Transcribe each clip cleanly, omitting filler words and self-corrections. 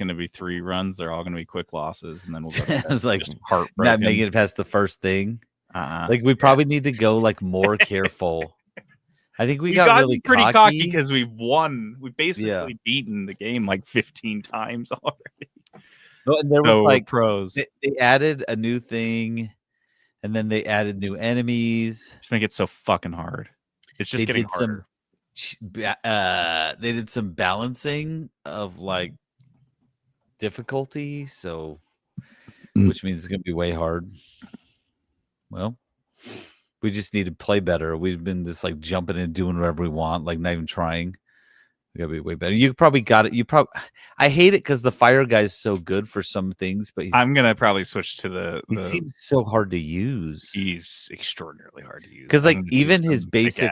going to be 3 runs. They're all going to be quick losses, and then we'll go to It's like heartbroken. not making it past the first thing. Uh-uh. Like we probably need to go like more careful. I think We've got gotten really pretty cocky because we've won. We've basically beaten the game like 15 times already. No, and there was like pros. They added a new thing, and then they added new enemies. Just make it so fucking hard. It's just getting harder. They did some balancing of like difficulty, so which means it's gonna be way hard. Well, we just need to play better. We've been just like jumping and doing whatever we want, like not even trying. We gotta be way better. You probably got it. I hate it because the fire guy's so good for some things, but I'm gonna probably switch to he seems so hard to use. He's extraordinarily hard to use because like even his basic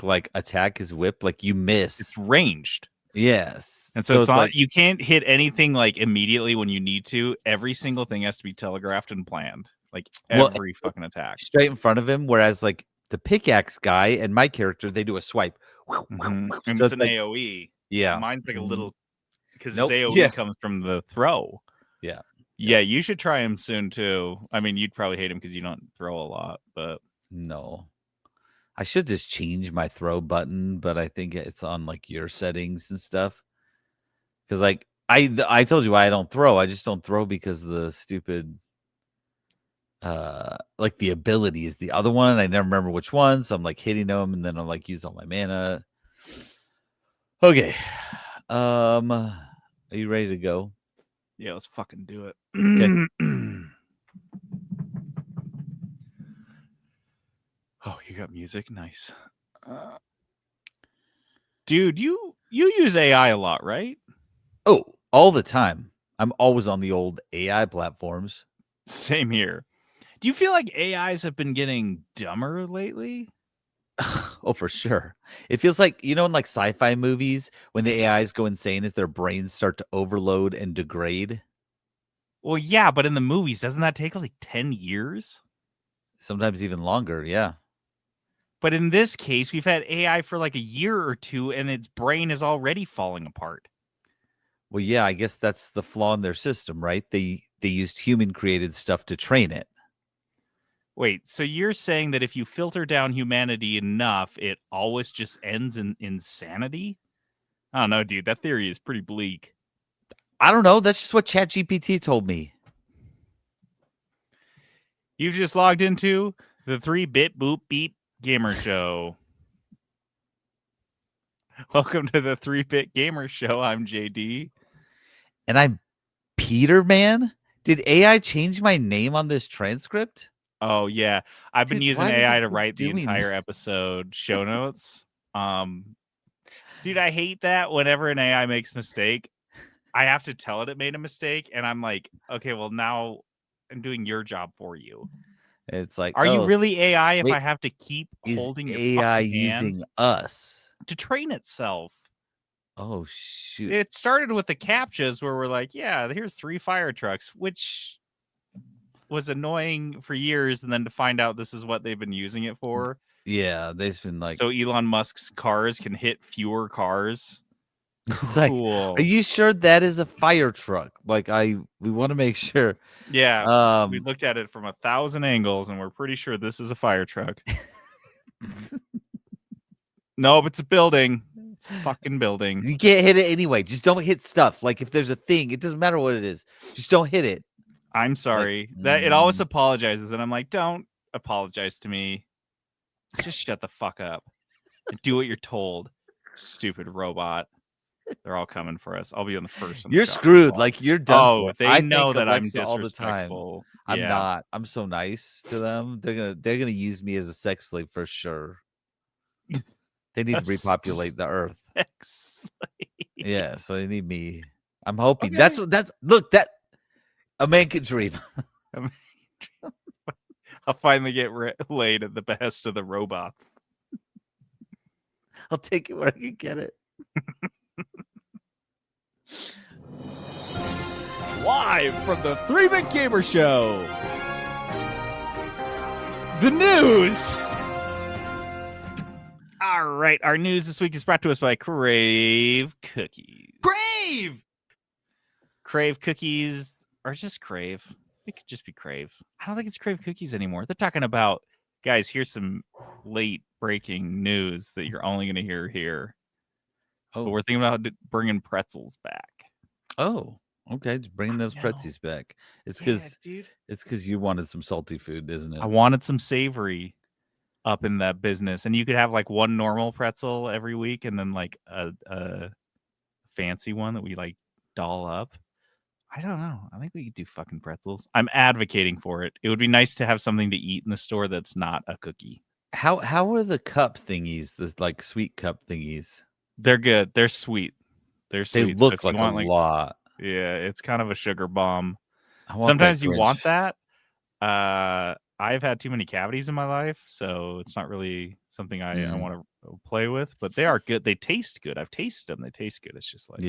like attack, his whip, like you miss. It's ranged. Yes, and so it's not like you can't hit anything like immediately when you need to. Every single thing has to be telegraphed and planned. Like every fucking attack straight in front of him. Whereas like the pickaxe guy and my character, they do a swipe. And so it's an like, AoE. Yeah, mine's like a little because his AoE comes from the throw. Yeah, you should try him soon too. I mean, you'd probably hate him because you don't throw a lot, but no. I should just change my throw button, but I think it's on like your settings and stuff. Because like I told you why I don't throw. I just don't throw because the stupid like the ability is the other one. I never remember which one, so I'm like hitting them, and then I'm like use all my mana. Okay, are you ready to go? Yeah, let's fucking do it. Okay. Oh, you got music, nice. Dude, you use AI a lot, right? Oh, all the time. I'm always on the old AI platforms. Same here. Do you feel like AIs have been getting dumber lately? Oh, for sure. It feels like, you know, in like sci-fi movies, when the AIs go insane as their brains start to overload and degrade. Well, yeah, but in the movies, doesn't that take like 10 years? Sometimes even longer, yeah. But in this case, we've had AI for like a year or two, and its brain is already falling apart. Well, yeah, I guess that's the flaw in their system, right? They used human-created stuff to train it. Wait, so you're saying that if you filter down humanity enough, it always just ends in insanity? I don't know, dude. That theory is pretty bleak. I don't know. That's just what ChatGPT told me. You've just logged into the 3-Bit Boop Beep Gamer Show. Welcome to the 3-Bit Gamer Show. I'm JD. And I'm Peter, man. Did AI change my name on this transcript? Oh, yeah. I've been using AI to write the entire episode show notes. Dude, I hate that whenever an AI makes a mistake, I have to tell it made a mistake. And I'm like, okay, well, now I'm doing your job for you. It's like, are you really AI if I have to keep holding your AI using us to train itself? Oh, shoot. It started with the CAPTCHAs where we're like, yeah, here's 3 fire trucks, which was annoying for years. And then to find out this is what they've been using it for. Yeah, they've been like, so Elon Musk's cars can hit fewer cars. It's cool. Like, are you sure that is a fire truck? Like, we want to make sure. Yeah, we looked at it from 1,000 angles, and we're pretty sure this is a fire truck. Nope, it's a building. It's a fucking building. You can't hit it anyway. Just don't hit stuff. Like, if there's a thing, it doesn't matter what it is. Just don't hit it. I'm sorry. That it always apologizes, and I'm like, don't apologize to me. Just shut the fuck up and do what you're told, stupid robot. They're all coming for us. I'll be on the first. You're screwed. Like, you're done. Oh, they know that I'm disrespectful all the time. I'm not. I'm so nice to them. They're gonna use me as a sex slave for sure. They need to repopulate the earth. Yeah, so they need me. I'm hoping that's look, that a man can dream. I'll finally get laid at the behest of the robots. I'll take it where I can get it. Live from the 3-Bit Gamer Show. The news. All right, our news this week is brought to us by Crave Cookies. Crave! Crave cookies, or just Crave. It could just be Crave. I don't think it's Crave cookies anymore. They're talking about, guys, here's some late breaking news that you're only going to hear here. Oh, but we're thinking about bringing pretzels back. Oh, okay. Just bringing those pretzels back. It's because you wanted some salty food, isn't it? I wanted some savory up in that business, and you could have like one normal pretzel every week, and then like a fancy one that we like doll up. I don't know. I think we could do fucking pretzels. I'm advocating for it. It would be nice to have something to eat in the store that's not a cookie. How are the cup thingies? The like sweet cup thingies? They're good. They're sweet. They look like a lot. Yeah, it's kind of a sugar bomb. Sometimes you want that. I've had too many cavities in my life, so it's not really something I want to play with. But they are good. They taste good. I've tasted them. They taste good. It's just like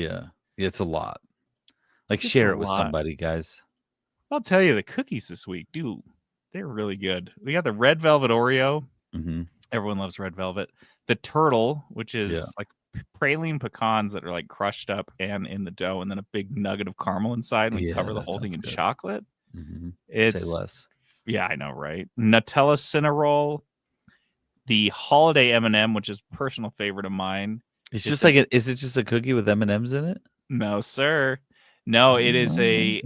it's a lot. Like share it with somebody, guys. I'll tell you, the cookies this week, dude, they're really good. We got the red velvet Oreo. Mm-hmm. Everyone loves red velvet. The turtle, which is like praline pecans that are like crushed up and in the dough, and then a big nugget of caramel inside, and we cover the whole thing in chocolate. Mm-hmm. It's say less. Yeah, I know, right? Nutella Cinnarol, the holiday M&M, which is a personal favorite of mine. It's just like is it just a cookie with M&Ms in it? No, sir. No, it is a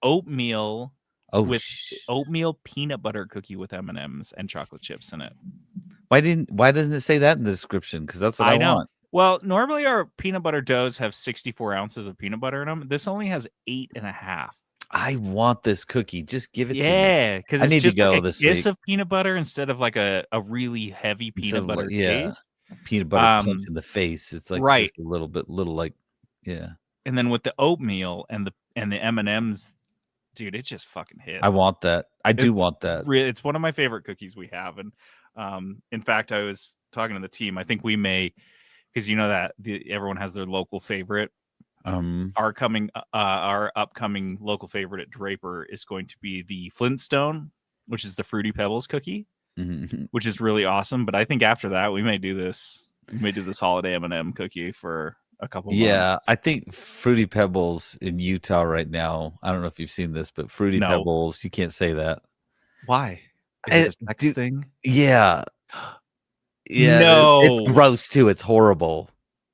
oatmeal with oatmeal peanut butter cookie with M&Ms and chocolate chips in it. Why doesn't it say that in the description? Because that's what I want. Well, normally our peanut butter doughs have 64 ounces of peanut butter in them. This only has 8.5. I want this cookie. Just give it to me. Yeah, because I need just to go like this kiss week of peanut butter instead of like a really heavy peanut butter taste. Peanut butter punch in the face. It's like just a little like And then with the oatmeal and the M&Ms, dude, it just fucking hits. I want that. I do want that. It's one of my favorite cookies we have. And in fact, I was talking to the team. I think we may, because you know that everyone has their local favorite. Our upcoming local favorite at Draper is going to be the Flintstone, which is the Fruity Pebbles cookie, which is really awesome. But I think after that, we may do this. We may do this holiday M&M cookie for a couple months. I think Fruity Pebbles in Utah right now, I don't know if you've seen this, but Fruity Pebbles, you can't say that. Why? Is it a sex thing? Yeah. No. It's gross too. It's horrible.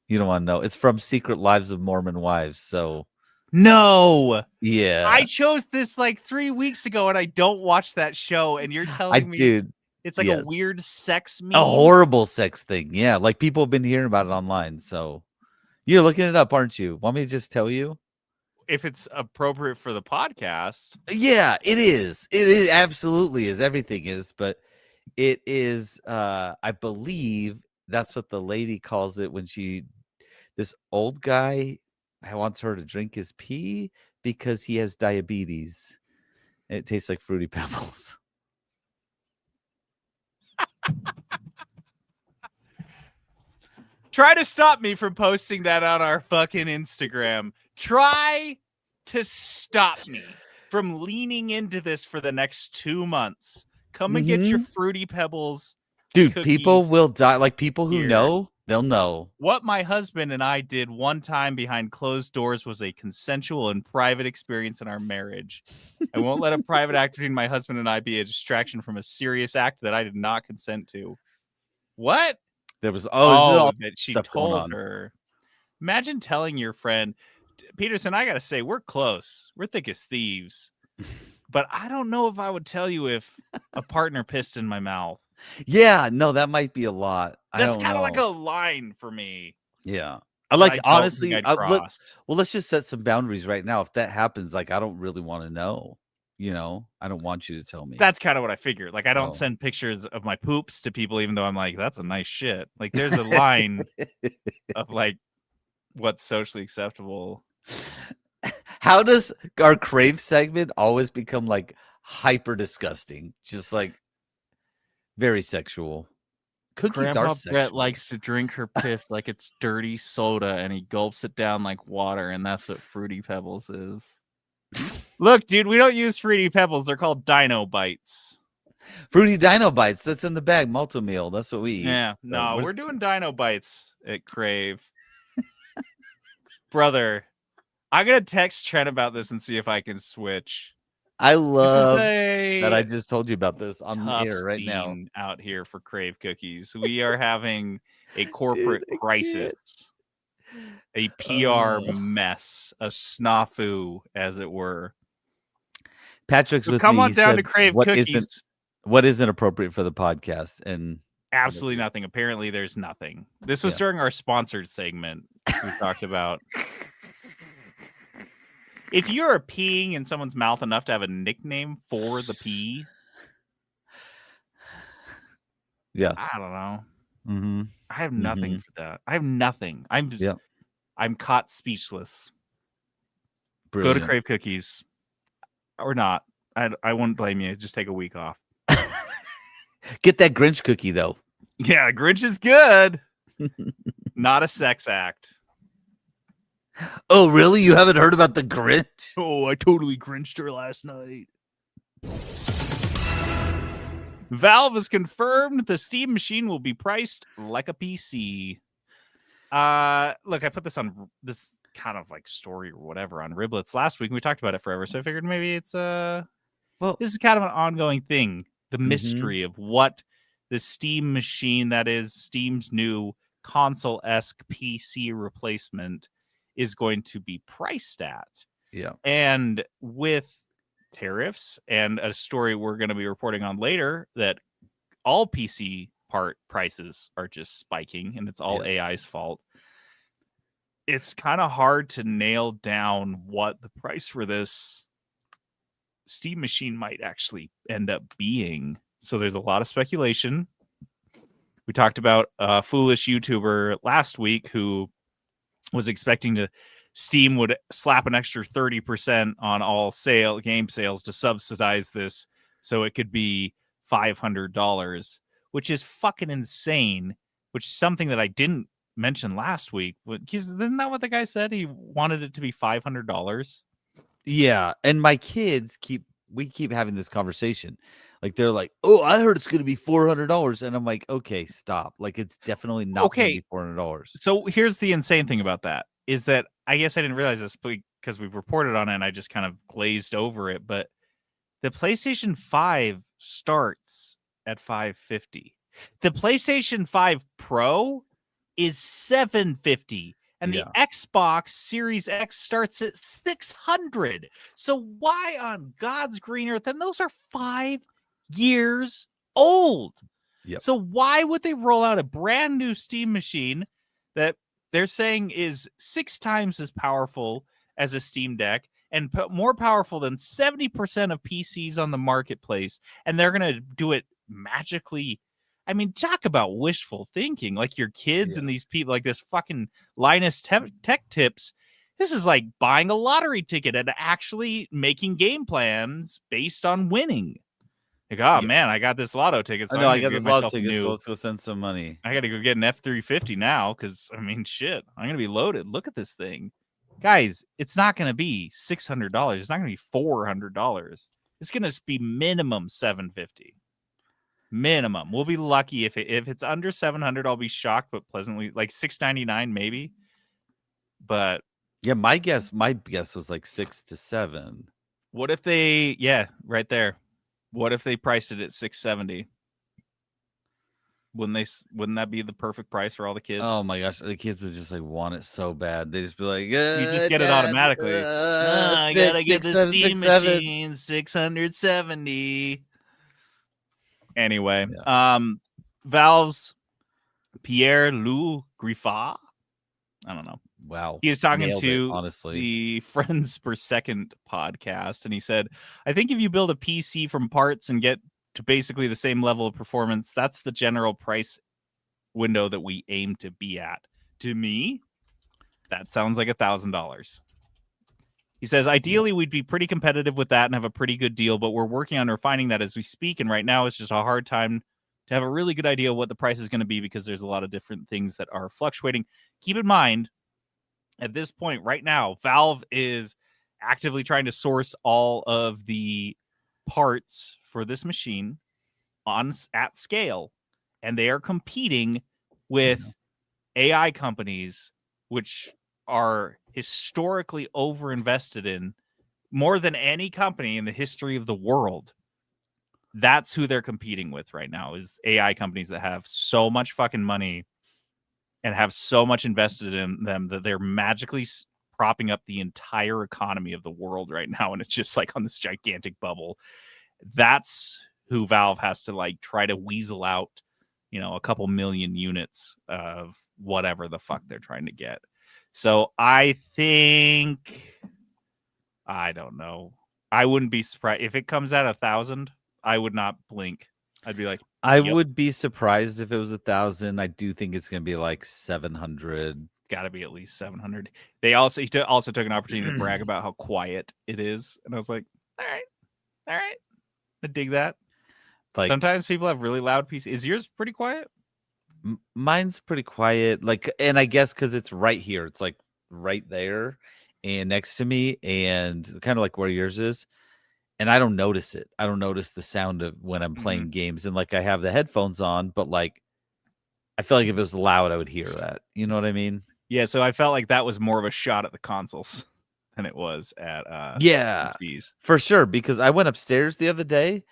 You don't want to know. It's from Secret Lives of Mormon Wives. So no. Yeah. I chose this like 3 weeks ago and I don't watch that show. And you're telling me dude, it's like a weird sex meme? A horrible sex thing. Yeah. Like people have been hearing about it online. So you're looking it up, aren't you? Want me to just tell you? If it's appropriate for the podcast. Yeah, it is. It absolutely is. Everything is. But it is, I believe that's what the lady calls it when this old guy wants her to drink his pee because he has diabetes. And it tastes like Fruity Pebbles. Try to stop me from posting that on our fucking Instagram. Try to stop me from leaning into this for the next 2 months. Come and get your Fruity Pebbles. Dude, people will die. Like people who know, they'll know. What my husband and I did one time behind closed doors was a consensual and private experience in our marriage. I won't let a private act between my husband and I be a distraction from a serious act that I did not consent to. What? There was that she told her. Imagine telling your friend, Peterson, I gotta say, we're close. We're thick as thieves. But I don't know if I would tell you if a partner pissed in my mouth. Yeah, no, that might be a lot. That's kind of like a line for me. Yeah. Honestly, let's just set some boundaries right now. If that happens, like I don't really want to know. You know, I don't want you to tell me. That's kind of what I figured. Like, I don't send pictures of my poops to people, even though I'm like, that's a nice shit. Like, there's a line of like what's socially acceptable. How does our Crave segment always become like hyper disgusting? Just like very sexual. Cookies Grandpa are sexual. Brett likes to drink her piss like it's dirty soda, and he gulps it down like water, and that's what Fruity Pebbles is. Look, dude, we don't use Fruity Pebbles. They're called Dino Bites. Fruity Dino Bites. That's in the bag. Multi-meal. That's what we eat. Yeah. No, we're doing Dino Bites at Crave. Brother, I'm gonna text Trent about this and see if I can switch. I love that I just told you about this on the air right now. Out here for Crave Cookies. We are having a corporate crisis, a PR mess, a snafu, as it were. Patrick's so with come me. on down to Crave Cookies. What isn't appropriate for the podcast? And absolutely nothing. Apparently, there's nothing. This was during our sponsored segment. We talked about. If you're peeing in someone's mouth enough to have a nickname for the pee, I don't know. Mm-hmm. I have nothing for that. I have nothing. I'm caught speechless. Brilliant. Go to Crave Cookies, or not. I wouldn't blame you. Just take a week off. Get that Grinch cookie though. Yeah, Grinch is good. Not a sex act. Oh, really? You haven't heard about the Grinch? Oh, I totally Grinched her last night. Valve has confirmed the Steam machine will be priced like a PC. Look, I put this on this kind of like story or whatever on Riblets last week, and we talked about it forever, so I figured maybe it's this is kind of an ongoing thing. The mystery of what the Steam machine, that is Steam's new console-esque PC replacement, is going to be priced at. Yeah. And with tariffs and a story we're going to be reporting on later that all PC part prices are just spiking and it's all AI's fault. It's kind of hard to nail down what the price for this Steam machine might actually end up being. So there's a lot of speculation. We talked about a foolish YouTuber last week who was expecting to Steam would slap an extra 30% on all game sales to subsidize this so it could be $500, which is fucking insane, which is something that I didn't mention last week. Because isn't that what the guy said? He wanted it to be $500. Yeah, and my kids keep having this conversation. Like they're like, "Oh, I heard it's going to be $400," and I'm like, "Okay, stop! Like it's definitely not going to be $400." So here's the insane thing about that is that I guess I didn't realize this because we've reported on it and I just kind of glazed over it. But the PlayStation 5 starts at $550. The PlayStation 5 Pro is $750. And the Xbox Series X starts at $600. So why on God's green earth? And those are 5 years old. Yep. So why would they roll out a brand new Steam machine that they're saying is 6 times as powerful as a Steam Deck and more powerful than 70% of PCs on the marketplace? And they're going to do it magically. I mean, talk about wishful thinking. Like your kids and these people, like this fucking Linus Tech Tips. This is like buying a lottery ticket and actually making game plans based on winning. Like, oh man, I got this lotto ticket. So I got this lotto ticket, so let's go send some money. I got to go get an F-350 now because, I mean, shit, I'm going to be loaded. Look at this thing. Guys, it's not going to be $600. It's not going to be $400. It's going to be minimum $750. Minimum. We'll be lucky if it's under $700. I'll be shocked, but pleasantly, like $699 maybe. But yeah, my guess was like 6 to 7. What if they? Yeah, right there. What if they priced it at $670? Wouldn't that be the perfect price for all the kids? Oh my gosh, the kids would just like want it so bad. They just be like, you just get it automatically. I gotta get this Steam machine, $670. Anyway, Valve's Pierre-Loup Griffat. I don't know. Wow. He was talking to the Friends Per Second podcast, and he said, I think if you build a PC from parts and get to basically the same level of performance, that's the general price window that we aim to be at. To me, that sounds like $1,000. He says, ideally, we'd be pretty competitive with that and have a pretty good deal, but we're working on refining that as we speak. And right now, it's just a hard time to have a really good idea of what the price is going to be because there's a lot of different things that are fluctuating. Keep in mind, at this point right now, Valve is actively trying to source all of the parts for this machine at scale. And they are competing with AI companies, which are historically overinvested in more than any company in the history of the world. That's who they're competing with right now, is AI companies that have so much fucking money and have so much invested in them that they're magically propping up the entire economy of the world right now. And it's just like on this gigantic bubble. That's who Valve has to like try to weasel out, a couple million units of whatever the fuck they're trying to get. So I think, I don't know. I wouldn't be surprised if it comes at 1,000. I would not blink. I'd be like, I would be surprised if it was 1,000. I do think it's going to be like 700. Got to be at least 700. He also took an opportunity to brag about how quiet it is, and I was like, all right, I dig that. Like, sometimes people have really loud PCs. Is yours pretty quiet? Mine's pretty quiet. Like, and I guess because it's right here, it's like right there and next to me, and kind of like where yours is. And I don't notice it. I don't notice the sound of when I'm playing games. And like I have the headphones on, but like I feel like if it was loud, I would hear that. You know what I mean? Yeah. So I felt like that was more of a shot at the consoles than it was at PCs. For sure. Because I went upstairs the other day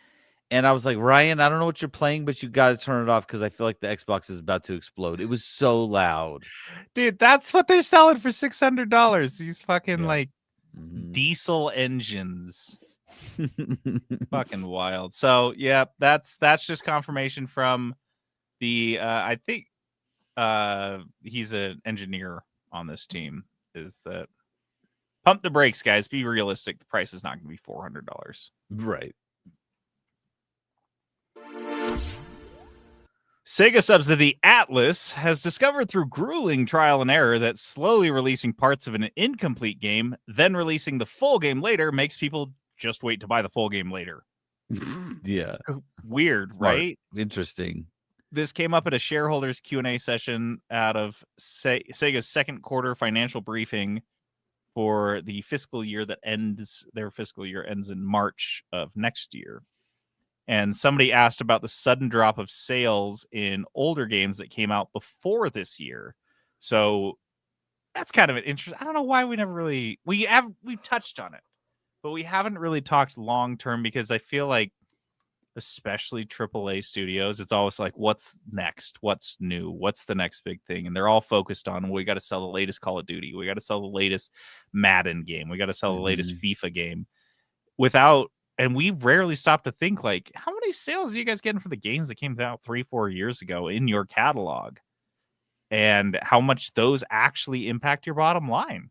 and I was like, Ryan, I don't know what you're playing, but you got to turn it off because I feel like the Xbox is about to explode. It was so loud. Dude, that's what they're selling for $600. These fucking like diesel engines. Fucking wild. So yeah, that's just confirmation from the I think he's an engineer on this team, is that pump the brakes, guys. Be realistic. The price is not going to be $400. Right. Sega subsidiary Atlus has discovered through grueling trial and error that slowly releasing parts of an incomplete game, then releasing the full game later, makes people just wait to buy the full game later. Yeah. Weird, right? Interesting. This came up at a shareholders Q&A session out of Sega's second quarter financial briefing for the fiscal year that ends. Their fiscal year ends in March of next year. And somebody asked about the sudden drop of sales in older games that came out before this year. So that's kind of an interesting. I don't know why we never really we touched on it, but we haven't really talked long term, because I feel like, especially AAA studios, it's always like, what's next? What's new? What's the next big thing? And they're all focused on, we got to sell the latest Call of Duty. We got to sell the latest Madden game. We got to sell the latest FIFA game. And we rarely stop to think, like, how many sales are you guys getting for the games that came out 3-4 years ago in your catalog? And how much those actually impact your bottom line?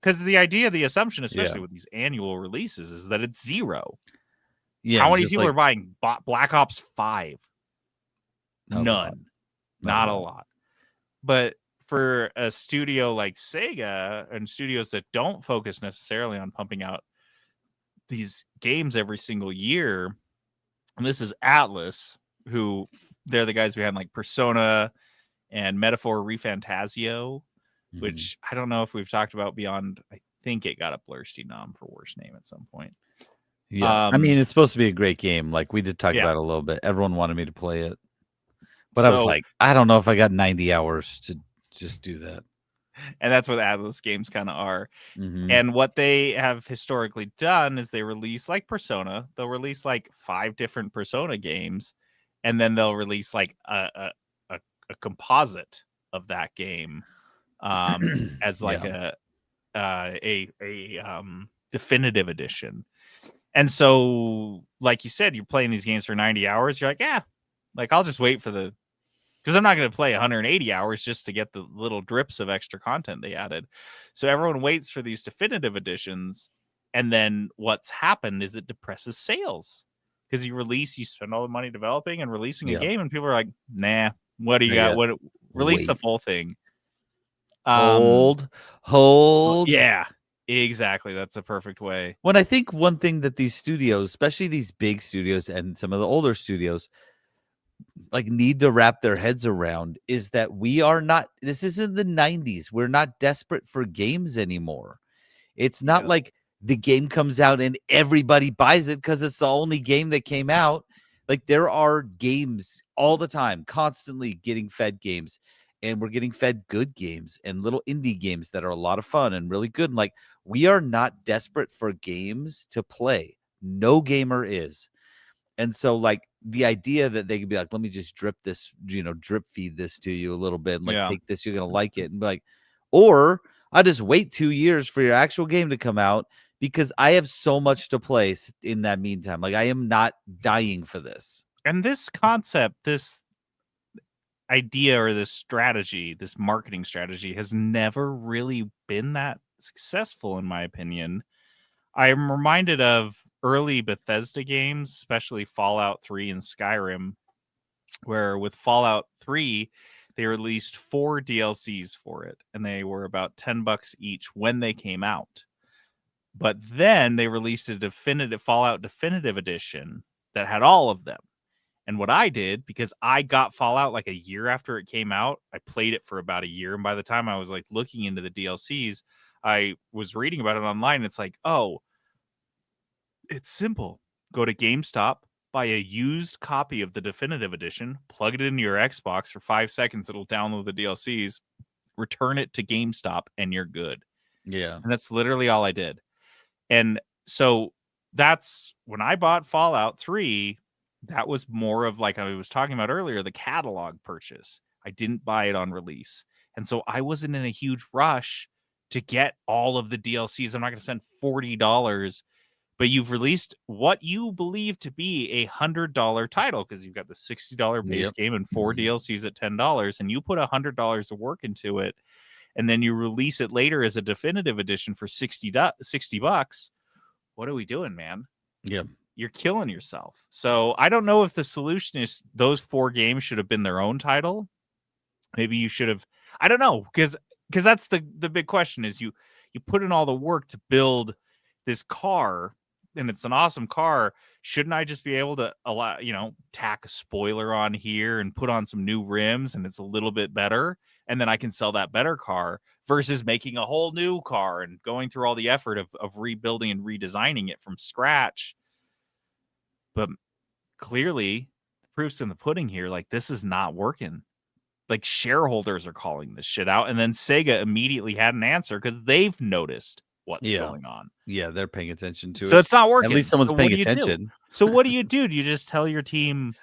Because the assumption, especially with these annual releases, is that it's zero. Yeah. How many people are buying Black Ops 5? None. Not a lot. But for a studio like Sega and studios that don't focus necessarily on pumping out these games every single year, and this is Atlus, who they're the guys behind like Persona and Metaphor ReFantazio, which I don't know if we've talked about beyond. I think it got a Blurstein nom for worst name at some point. Yeah, I mean, it's supposed to be a great game. Like we did talk about it a little bit. Everyone wanted me to play it, but I was like, I don't know if I got 90 hours to just do that. And that's what Atlus games kind of are. And what they have historically done is they release like Persona. They'll release like 5 different Persona games, and then they'll release like a composite of that game as like a definitive edition. And so, like you said, you're playing these games for 90 hours. You're like, yeah, like I'll just wait for because I'm not going to play 180 hours just to get the little drips of extra content they added. So everyone waits for these definitive editions. And then what's happened is it depresses sales, because you spend all the money developing and releasing a game, and people are like, nah, what do you got? Release the full thing. Hold. Yeah, exactly. That's a perfect way. When I think one thing that these studios, especially these big studios and some of the older studios, like need to wrap their heads around is that this isn't the 90s. We're not desperate for games anymore. It's not like the game comes out and everybody buys it because it's the only game that came out. Like there are games all the time, constantly getting fed games. and we're getting fed good games and little indie games that are a lot of fun and really good. And like, we are not desperate for games to play. No gamer is. And so like the idea that they could be like, let me just drip feed this to you a little bit and like take this, you're going to like it, and be like, or I just wait 2 years for your actual game to come out because I have so much to play in that meantime. Like, I am not dying for this. And this concept, this idea or this strategy, this marketing strategy has never really been that successful, in my opinion. I'm reminded of early Bethesda games, especially Fallout 3 and Skyrim, where with Fallout 3, they released 4 DLCs for it, and they were about $10 each when they came out. But then they released a Fallout Definitive Edition that had all of them. And what I did, because I got Fallout like a year after it came out, I played it for about a year. And by the time I was like looking into the DLCs, I was reading about it online. It's like, oh, it's simple. Go to GameStop, buy a used copy of the Definitive Edition, plug it into your Xbox for 5 seconds. It'll download the DLCs, return it to GameStop, and you're good. Yeah. And that's literally all I did. And so that's when I bought Fallout 3. That was more of, like I was talking about earlier, the catalog purchase. I didn't buy it on release. And so I wasn't in a huge rush to get all of the DLCs. I'm not going to spend $40, but you've released what you believe to be a $100 title because you've got the $60 base game and 4 DLCs at $10, and you put $100 of work into it, and then you release it later as a definitive edition for $60. What are we doing, man? Yeah. You're killing yourself. So I don't know if the solution is those 4 games should have been their own title. Maybe you should have, I don't know, because that's the big question is you put in all the work to build this car, and it's an awesome car. Shouldn't I just be able to tack a spoiler on here and put on some new rims and it's a little bit better, and then I can sell that better car versus making a whole new car and going through all the effort of rebuilding and redesigning it from scratch. But clearly the proof's in the pudding here. Like, this is not working. Like, shareholders are calling this shit out, and then Sega immediately had an answer because they've noticed what's going on. Yeah, they're paying attention to it. So it's not working. At least someone's paying attention. So what do you do? Do you just tell your team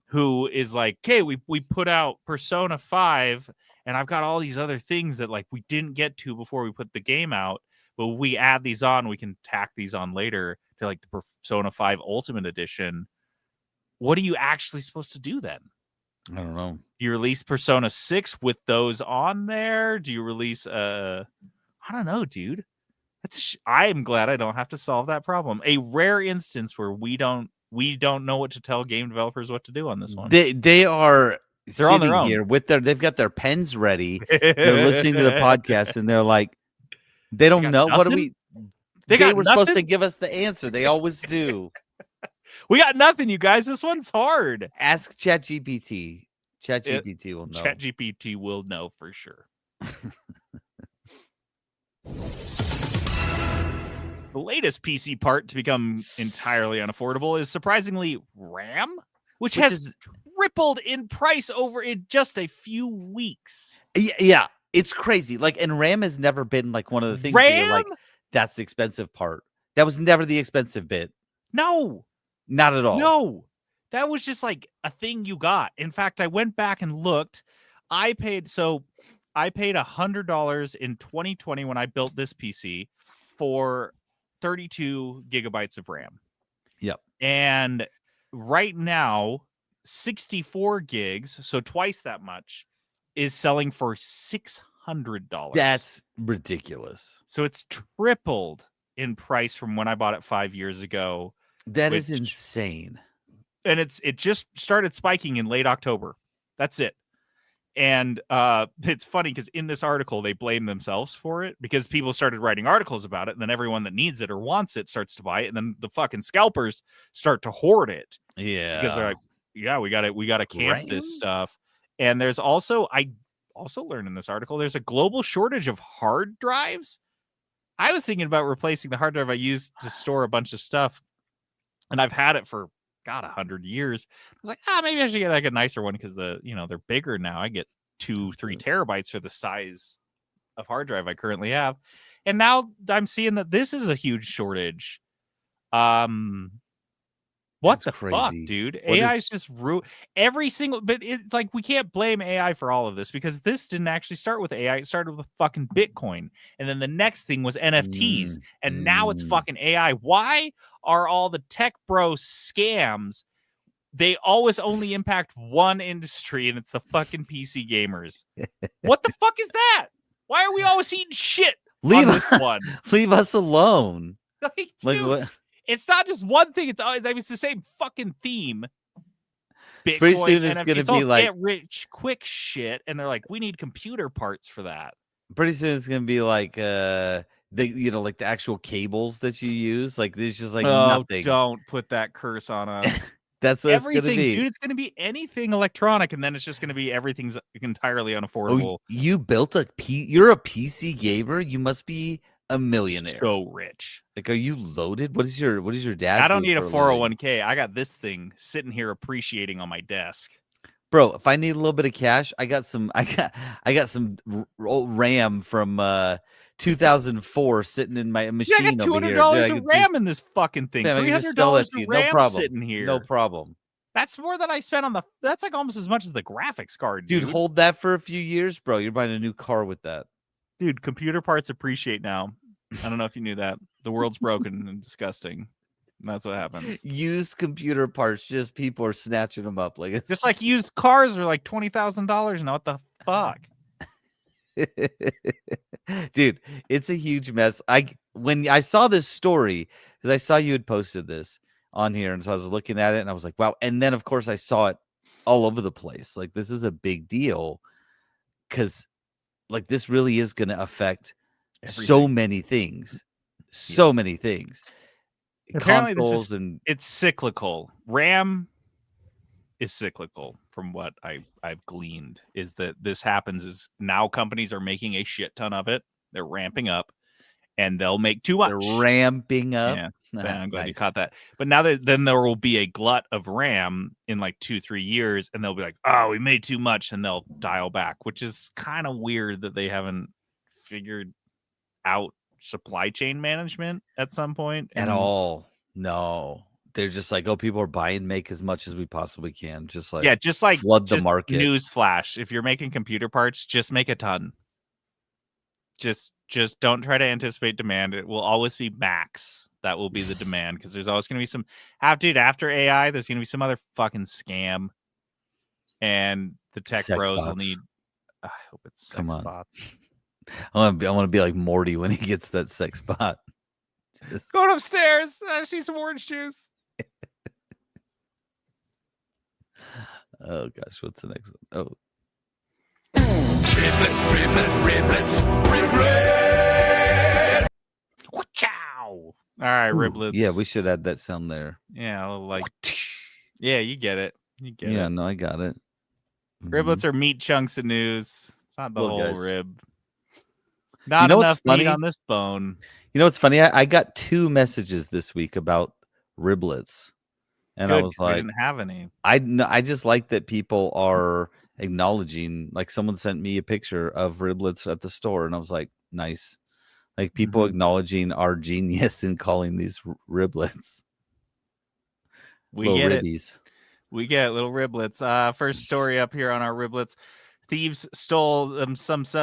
who is like, okay, we put out Persona 5, and I've got all these other things that like we didn't get to before we put the game out, but we add these on, we can tack these on later to like the Persona 5 Ultimate Edition. What are you actually supposed to do then? I don't know. Do you release Persona 6 with those on there? Do you release I don't know, dude. I am glad I don't have to solve that problem. A rare instance where we don't know what to tell game developers what to do on this one. They're on their own here with they've got their pens ready. They're listening to the podcast and they're like, they don't know. What do we? They were supposed to give us the answer. They always do. We got nothing, you guys. This one's hard. Ask ChatGPT. ChatGPT will know. ChatGPT will know for sure. The latest PC part to become entirely unaffordable is surprisingly RAM, which has tripled in price over in just a few weeks. Yeah, it's crazy. Like, and RAM has never been like one of the things RAM? Like, that's the expensive part. That was never the expensive bit. No. Not at all. No. That was just like a thing you got. In fact, I went back and looked. I paid $100 in 2020 when I built this PC for 32 gigabytes of RAM. Yep. And right now, 64 gigs, so twice that much, is selling for $600. That's ridiculous. So it's tripled in price from when I bought it 5 years ago. That is insane. And it just started spiking in late October. That's it. And it's funny because in this article, they blame themselves for it because people started writing articles about it. And then everyone that needs it or wants it starts to buy it. And then the fucking scalpers start to hoard it. Yeah. Because they're like, yeah, we got to camp this stuff. And there's also, I also learned in this article, there's a global shortage of hard drives. I was thinking about replacing the hard drive I used to store a bunch of stuff. And I've had it for 100 years. I was like, maybe I should get like a nicer one because they're bigger now. I get 2-3 terabytes for the size of hard drive I currently have. And now I'm seeing that this is a huge shortage. What That's the crazy. fuck, dude? AI is just every single, but it's like we can't blame AI for all of this because this didn't actually start with AI. It started with fucking Bitcoin. And then the next thing was NFTs. And now it's fucking AI. Why are all the tech bro scams? They always only impact one industry, and it's the fucking PC gamers. What the fuck is that? Why are we always eating shit on this one? Leave us alone. Like, Like what? It's not just one thing. It's always, I mean, it's the same fucking theme. Bitcoin, pretty soon it's going to be like get rich quick shit, and they're like, we need computer parts for that. Pretty soon it's going to be like the like the actual cables that you use. Like there's just like nothing. Don't put that curse on us. That's what everything, it's going to be, dude. It's going to be anything electronic, and then it's just going to be everything's entirely unaffordable. Oh, you built you're a PC gamer. You must be a millionaire. So rich. Like, are you loaded? What is your dad? I don't need a 401k. I got this thing sitting here appreciating on my desk. Bro, if I need a little bit of cash, I got some RAM from 2004 sitting in my machine. I got $200 of RAM in this fucking thing. $300 of RAM no problem. sitting here. No problem. That's more than I spent on that's like almost as much as the graphics card, dude. Hold that for a few years, bro. You're buying a new car with that. Dude, computer parts appreciate now. I don't know if you knew that. The world's broken and disgusting. And that's what happens. Used computer parts, just people are snatching them up. Like just like used cars are like $20,000 now. What the fuck? Dude, it's a huge mess. When I saw this story, because I saw you had posted this on here, and so I was looking at it and I was like, wow. And then of course I saw it all over the place. Like, this is a big deal because like this really is going to affect so many things. So many things. Apparently it's cyclical. RAM is cyclical, from what I've gleaned, is that this happens is now companies are making a shit ton of it. They're ramping up, and they'll make too much. They're ramping up. Yeah, I'm glad you caught that. But now then there will be a glut of RAM in like 2-3 years, and they'll be like, oh, we made too much, and they'll dial back, which is kind of weird that they haven't figured out supply chain management at some point at all. No, they're just like, oh, people are buying, make as much as we possibly can. Just like flood the market. Newsflash: if you're making computer parts, just make a ton. Just don't try to anticipate demand. It will always be max. That will be the demand, because there's always going to be some after AI. There's going to be some other fucking scam, and the tech bros will need. I hope it's sex bots. I want to be like Morty when he gets that sex bot. Going upstairs. I see some orange juice. Oh gosh, what's the next one? Oh. Riblets. Ciao. All right, riblets. Yeah, we should add that sound there. Yeah, like, yeah, you get it. Yeah, no, I got it. Riblets are meat chunks of news. It's not the whole rib. Not enough meat on this bone. You know what's funny? I got 2 messages this week about riblets, and I was like, I didn't have any. I just like that people are acknowledging. Like, someone sent me a picture of riblets at the store, and I was like, nice. Like, people acknowledging our genius in calling these riblets. We get it. We get little riblets. First story up here on our riblets. Thieves stole themselves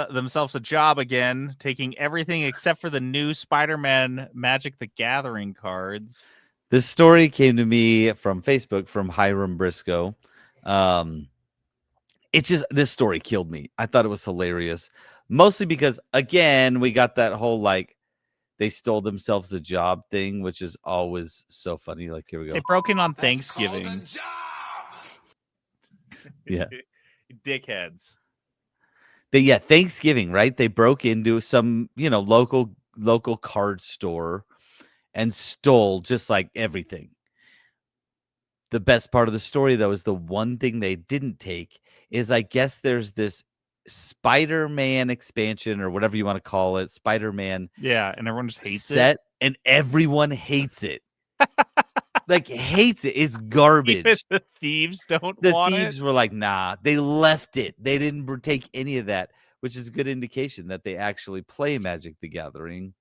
a job again, taking everything except for the new Spider-Man Magic the Gathering cards. This story came to me from Facebook from Hiram Briscoe. This story killed me. I thought it was hilarious. Mostly because, again, we got that whole, like, they stole themselves a job thing, which is always so funny. Like, here we go. They broke in on Thanksgiving. Yeah. Dickheads. Thanksgiving, right? They broke into some, local card store and stole just like everything. The best part of the story, though, is the one thing they didn't take is, I guess there's this Spider-Man expansion or whatever you want to call it, Spider-Man. Yeah, and everyone just hates it. And everyone hates it. like hates it. It's garbage. Even the thieves don't The want thieves it. were like, nah, they left it. They didn't take any of that, which is a good indication that they actually play Magic the Gathering.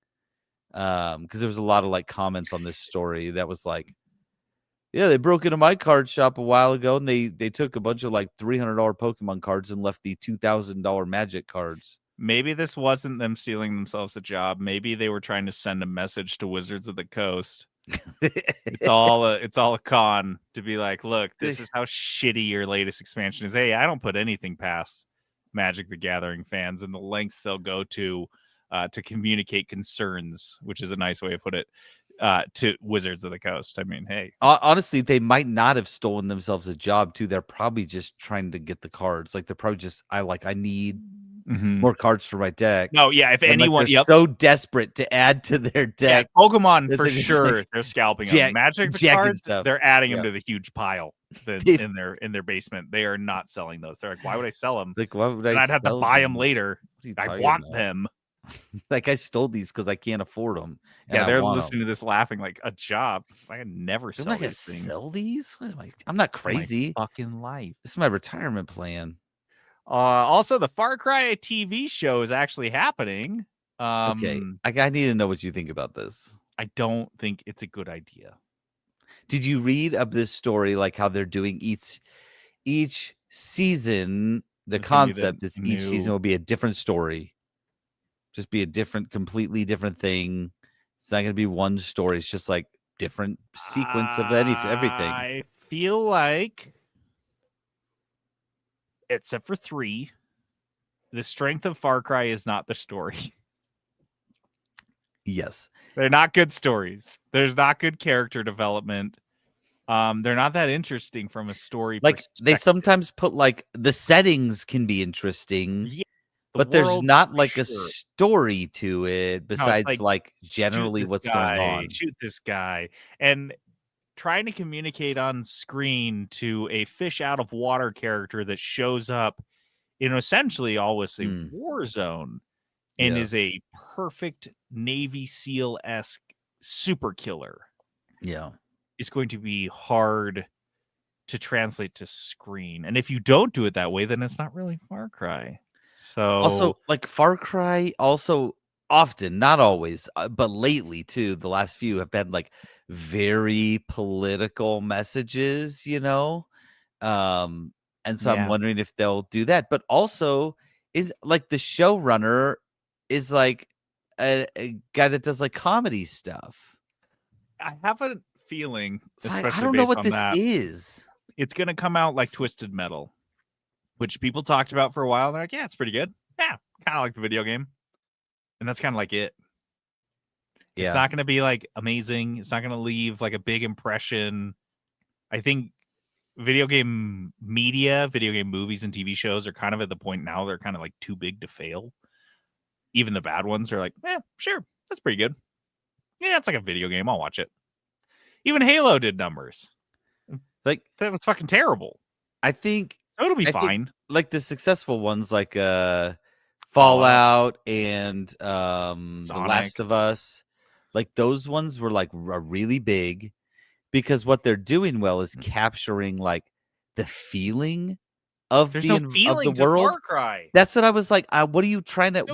Because there was a lot of like comments on this story that was like, yeah, they broke into my card shop a while ago and they took a bunch of like $300 Pokemon cards and left the $2,000 Magic cards. Maybe this wasn't them stealing themselves a job. Maybe they were trying to send a message to Wizards of the Coast. It's all a con to be like, look, this is how shitty your latest expansion is. Hey, I don't put anything past Magic the Gathering fans and the lengths they'll go to communicate concerns, which is a nice way to put it, to Wizards of the Coast. I mean, hey, honestly, they might not have stolen themselves a job too. They're probably just trying to get the cards. Like they're probably just, I need more cards for my deck. No, yeah. If anyone, they're so desperate to add to their deck, Pokemon for sure, they're scalping them. Magic the cards, stuff. they're adding them to the huge pile in their basement. They are not selling those. They're like, why would I sell them? Like, why would I? I'd have to buy them later. I want them. Like I stole these because I can't afford them. Yeah, they're listening to this laughing like a job. I could never sell these things. Sell these? What am I? I'm not crazy. My fucking life. This is my retirement plan. Also, the Far Cry TV show is actually happening. Okay, I need to know what you think about this. I don't think it's a good idea. Did you read of this story, like how they're doing each season? The concept is each season will be a different story, just be a completely different thing. It's not going to be one story. It's just like different sequence of everything. I feel like, except for 3, the strength of Far Cry is not the story. Yes. They're not good stories. There's not good character development. They're not that interesting from a story perspective. They sometimes put like the settings can be interesting. Yes, but there's not like a story to it besides like generally what's going on. Shoot this guy. And trying to communicate on screen to a fish out of water character that shows up in essentially always a war zone and is a perfect Navy SEAL-esque super killer. Yeah. Is going to be hard to translate to screen. And if you don't do it that way, then it's not really Far Cry. So also, like Far Cry, also often, not always, but lately too, the last few have been like very political messages, you know. And so I'm wondering if they'll do that. But also, is like the showrunner is like a guy that does like comedy stuff. I have a feeling, especially I don't know what this is. It's gonna come out like Twisted Metal, which people talked about for a while. They're like, yeah, it's pretty good. Yeah, kind of like the video game. And that's kind of like it. Yeah. It's not going to be like amazing. It's not going to leave like a big impression. I think video game media, video game movies and TV shows are kind of at the point now they're kind of like too big to fail. Even the bad ones are like, sure, that's pretty good. Yeah, it's like a video game. I'll watch it. Even Halo did numbers. Like that was fucking terrible. I think so it'll be fine. Like the successful ones like Fallout and The Last of Us, like those ones were like really big because what they're doing well is capturing like the feeling of the world. Far Cry. That's what I was like. What are you trying to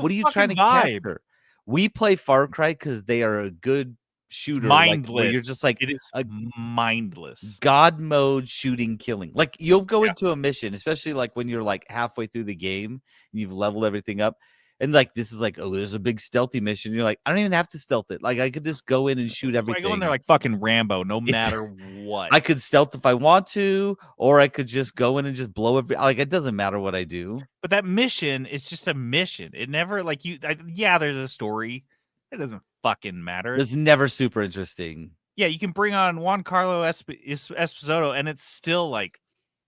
capture? We play Far Cry because they are a good shooter. Mindless. Like, where you're just like it is mindless. God mode shooting, killing. Like you'll go into a mission, especially like when you're like halfway through the game and you've leveled everything up. And like this is like, oh, there's a big stealthy mission. You're like, I don't even have to stealth it. Like I could just go in and shoot everything. I go in there like fucking Rambo, no matter what. I could stealth if I want to, or I could just go in and just blow like it doesn't matter what I do. But that mission is just a mission. It never like there's a story. It doesn't fucking matter. It's never super interesting. Yeah, you can bring on Juan Carlo Esposito, and it's still like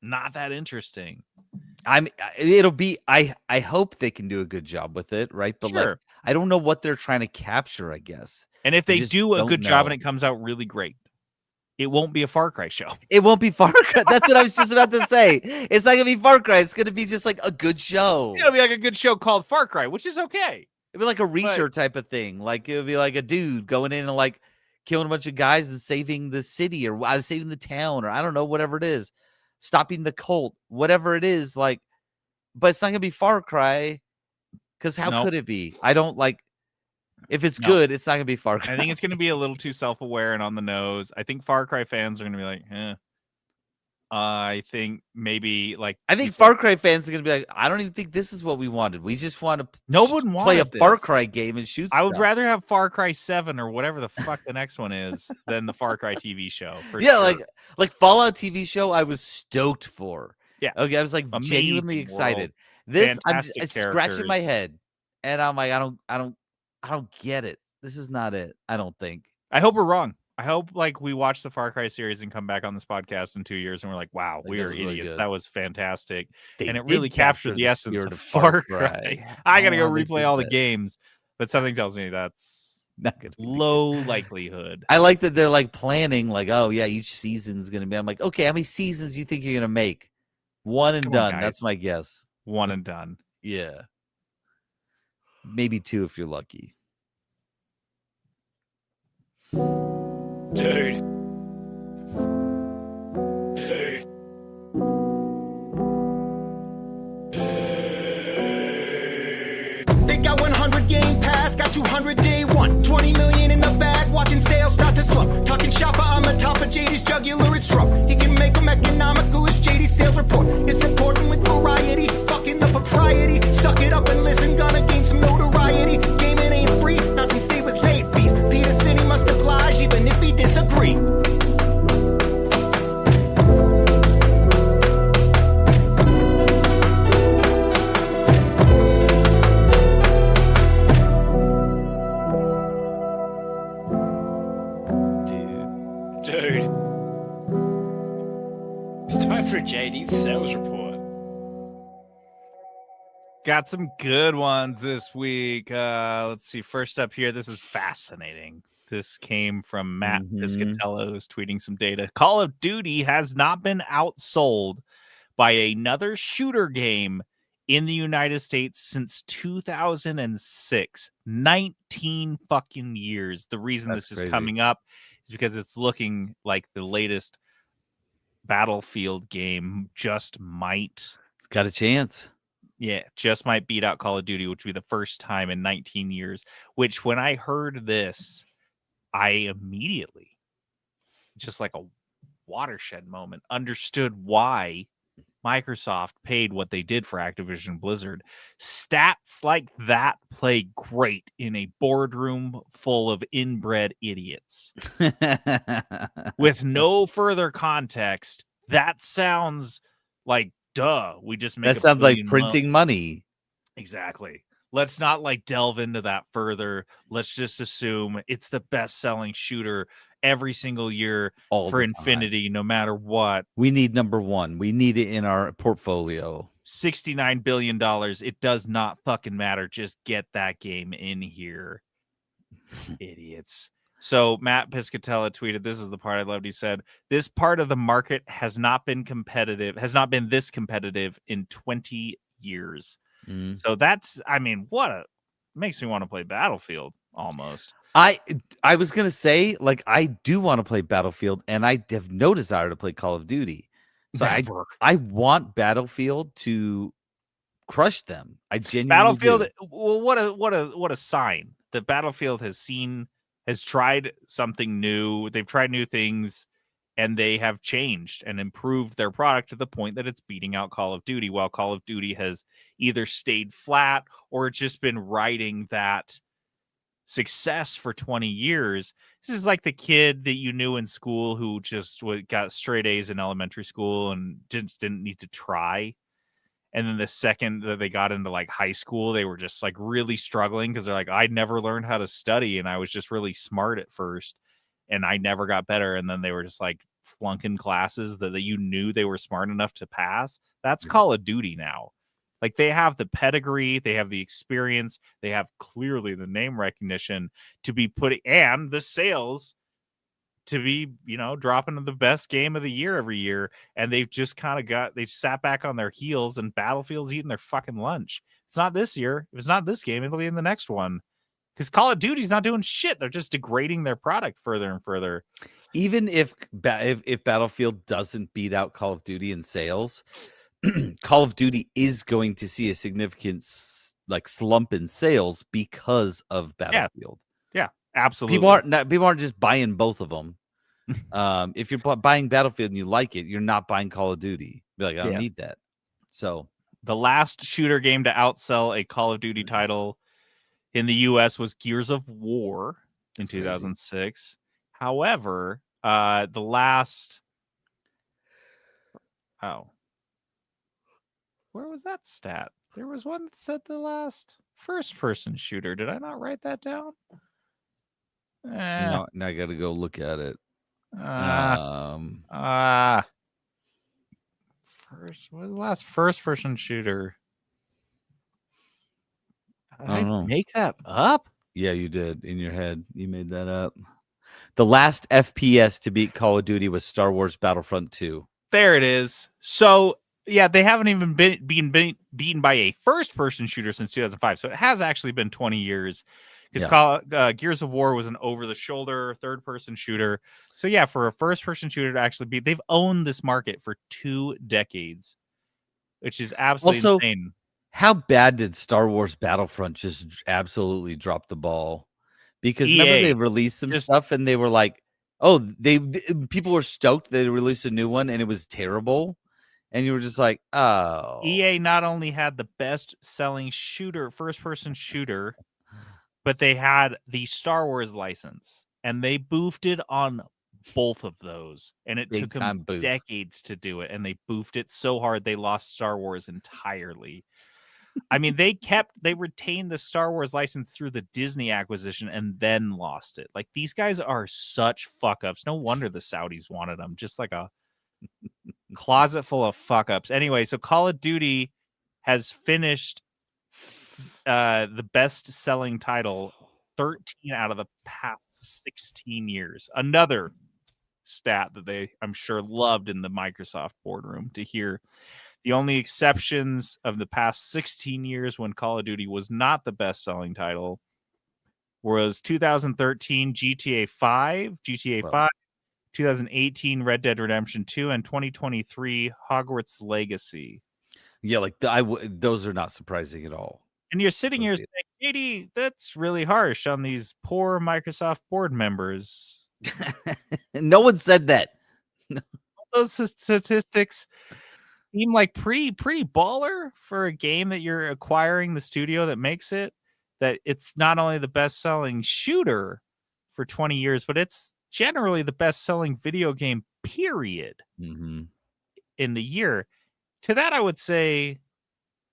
not that interesting. It'll be. I hope they can do a good job with it, right? But like, I don't know what they're trying to capture. I guess. And if they do a good job and it comes out really great, it won't be a Far Cry show. It won't be Far Cry. That's what I was just about to say. It's not gonna be Far Cry. It's gonna be just like a good show. It'll be like a good show called Far Cry, which is okay. It'd be like a Reacher type of thing. Like it would be like a dude going in and like killing a bunch of guys and saving the city or saving the town or I don't know, whatever it is, stopping the cult, whatever it is. Like, but it's not gonna be Far Cry because how could it be? I don't like. If it's good, it's not gonna be Far Cry. I think it's gonna be a little too self-aware and on the nose. I think Far Cry fans are gonna be like, eh. I think maybe like Far Cry fans are gonna be like, I don't even think this is what we wanted. We just want to play a Far Cry game and shoot. I would rather have Far Cry 7 or whatever the fuck the next one is than the Far Cry TV show. Like Fallout TV show, I was stoked for. Yeah, okay, I was like genuinely excited. This I'm scratching my head, and I'm like, I don't get it. This is not it. I don't think. I hope we're wrong. I hope like we watch the Far Cry series and come back on this podcast in 2 years and we're like, wow, we are idiots. Really that was fantastic. And it really captured the essence of Far Cry. I got to go replay all the games, but something tells me that's not good. Low likelihood. I like that they're like planning like, oh yeah, each season's going to be. I'm like, okay, how many seasons do you think you're going to make? One and done. That's my guess. One and done. Yeah. Maybe 2 if you're lucky. Dude. They got 100 game pass, got 200 day one. 20 million in the bag, watching sales start to slump. Talking shopper on the top of JD's jugular, it's Trump. He can make them economical as JD's sales report. It's reporting with variety, fucking the propriety. Suck it up and listen, gonna gain some notoriety. Gaming ain't free, not since they was late fees. Peter City must oblige, even if he disagree. Dude. It's time for a JD's sales report. Got some good ones this week. Let's see. First up here, this is fascinating. This came from Matt Piscatello, who's tweeting some data. Call of Duty has not been outsold by another shooter game in the United States since 2006. 19 fucking years. The reason this is coming up is because it's looking like the latest Battlefield game just might. It's got a chance. Yeah, just might beat out Call of Duty, which would be the first time in 19 years. Which, when I heard this, I immediately, just like a watershed moment, understood why Microsoft paid what they did for Activision Blizzard. Stats like that play great in a boardroom full of inbred idiots. With no further context, that sounds like, duh, we just make that sounds like printing money. Exactly. Let's not like delve into that further. Let's just assume it's the best selling shooter every single year for Infinity, no matter what. We need number one. We need it in our portfolio. $69 billion. It does not fucking matter. Just get that game in here. Idiots. So Matt Piscatella tweeted, this is the part I loved. He said, this part of the market has not been this competitive in 20 years. So that's, I mean, makes me want to play Battlefield almost. I was going to say, like, I do want to play Battlefield and I have no desire to play Call of Duty. So I want Battlefield to crush them. I genuinely Battlefield, do. Well, what a sign that Battlefield has tried something new. They've tried new things and they have changed and improved their product to the point that it's beating out Call of Duty, while Call of Duty has either stayed flat or just been riding that success for 20 years. This is like the kid that you knew in school who just got straight A's in elementary school and didn't need to try. And then the second that they got into like high school, they were just like really struggling because they're like, I never learned how to study and I was just really smart at first and I never got better. And then they were just like flunking classes that you knew they were smart enough to pass. That's Call of Duty now. Like they have the pedigree, they have the experience, they have clearly the name recognition to be putting and the sales to be, dropping to the best game of the year every year. And they've just they've sat back on their heels and Battlefield's eating their fucking lunch. It's not this year. If it's not this game, it'll be in the next one. Because Call of Duty's not doing shit. They're just degrading their product further and further. Even if Battlefield doesn't beat out Call of Duty in sales, Call of Duty is going to see a significant slump in sales because of Battlefield. Yeah, absolutely. People aren't just buying both of them. If you're buying Battlefield and you like it, you're not buying Call of Duty. Be like, I don't need that. So the last shooter game to outsell a Call of Duty title in the US was Gears of War in 2006. However, the last where was that stat? There was one that said the last first-person shooter. Did I not write that down? No, now I got to go look at it. What was the last first-person shooter? Did I don't know. Make that up? Yeah, you did in your head. You made that up. The last FPS to beat Call of Duty was Star Wars Battlefront 2. There it is. So, yeah, they haven't even been beaten by a first-person shooter since 2005. So it has actually been 20 years. Because Gears of War was an over-the-shoulder third-person shooter. So, yeah, for a first-person shooter to actually beat, they've owned this market for 2 decades, which is absolutely insane. How bad did Star Wars Battlefront just absolutely drop the ball? Because remember they released some stuff and they were like, people were stoked they released a new one and it was terrible. And you were just like, oh. EA not only had the best-selling first-person shooter, but they had the Star Wars license. And they boofed it on both of those. And it took them decades to do it. And they boofed it so hard they lost Star Wars entirely. I mean, they retained the Star Wars license through the Disney acquisition and then lost it. Like, these guys are such fuck-ups. No wonder the Saudis wanted them. Just like a closet full of fuck-ups. Anyway, so Call of Duty has finished the best-selling title 13 out of the past 16 years. Another stat that I'm sure, loved in the Microsoft boardroom to hear. The only exceptions of the past 16 years when Call of Duty was not the best-selling title was 2013 GTA 5, 2018 Red Dead Redemption 2, and 2023 Hogwarts Legacy. Yeah, like those are not surprising at all. And you're sitting here saying, "Katie, that's really harsh on these poor Microsoft board members." No one said that. Those statistics seem like pretty baller for a game that you're acquiring the studio that makes it, that it's not only the best-selling shooter for 20 years, but it's generally the best-selling video game, period, in the year. To that, I would say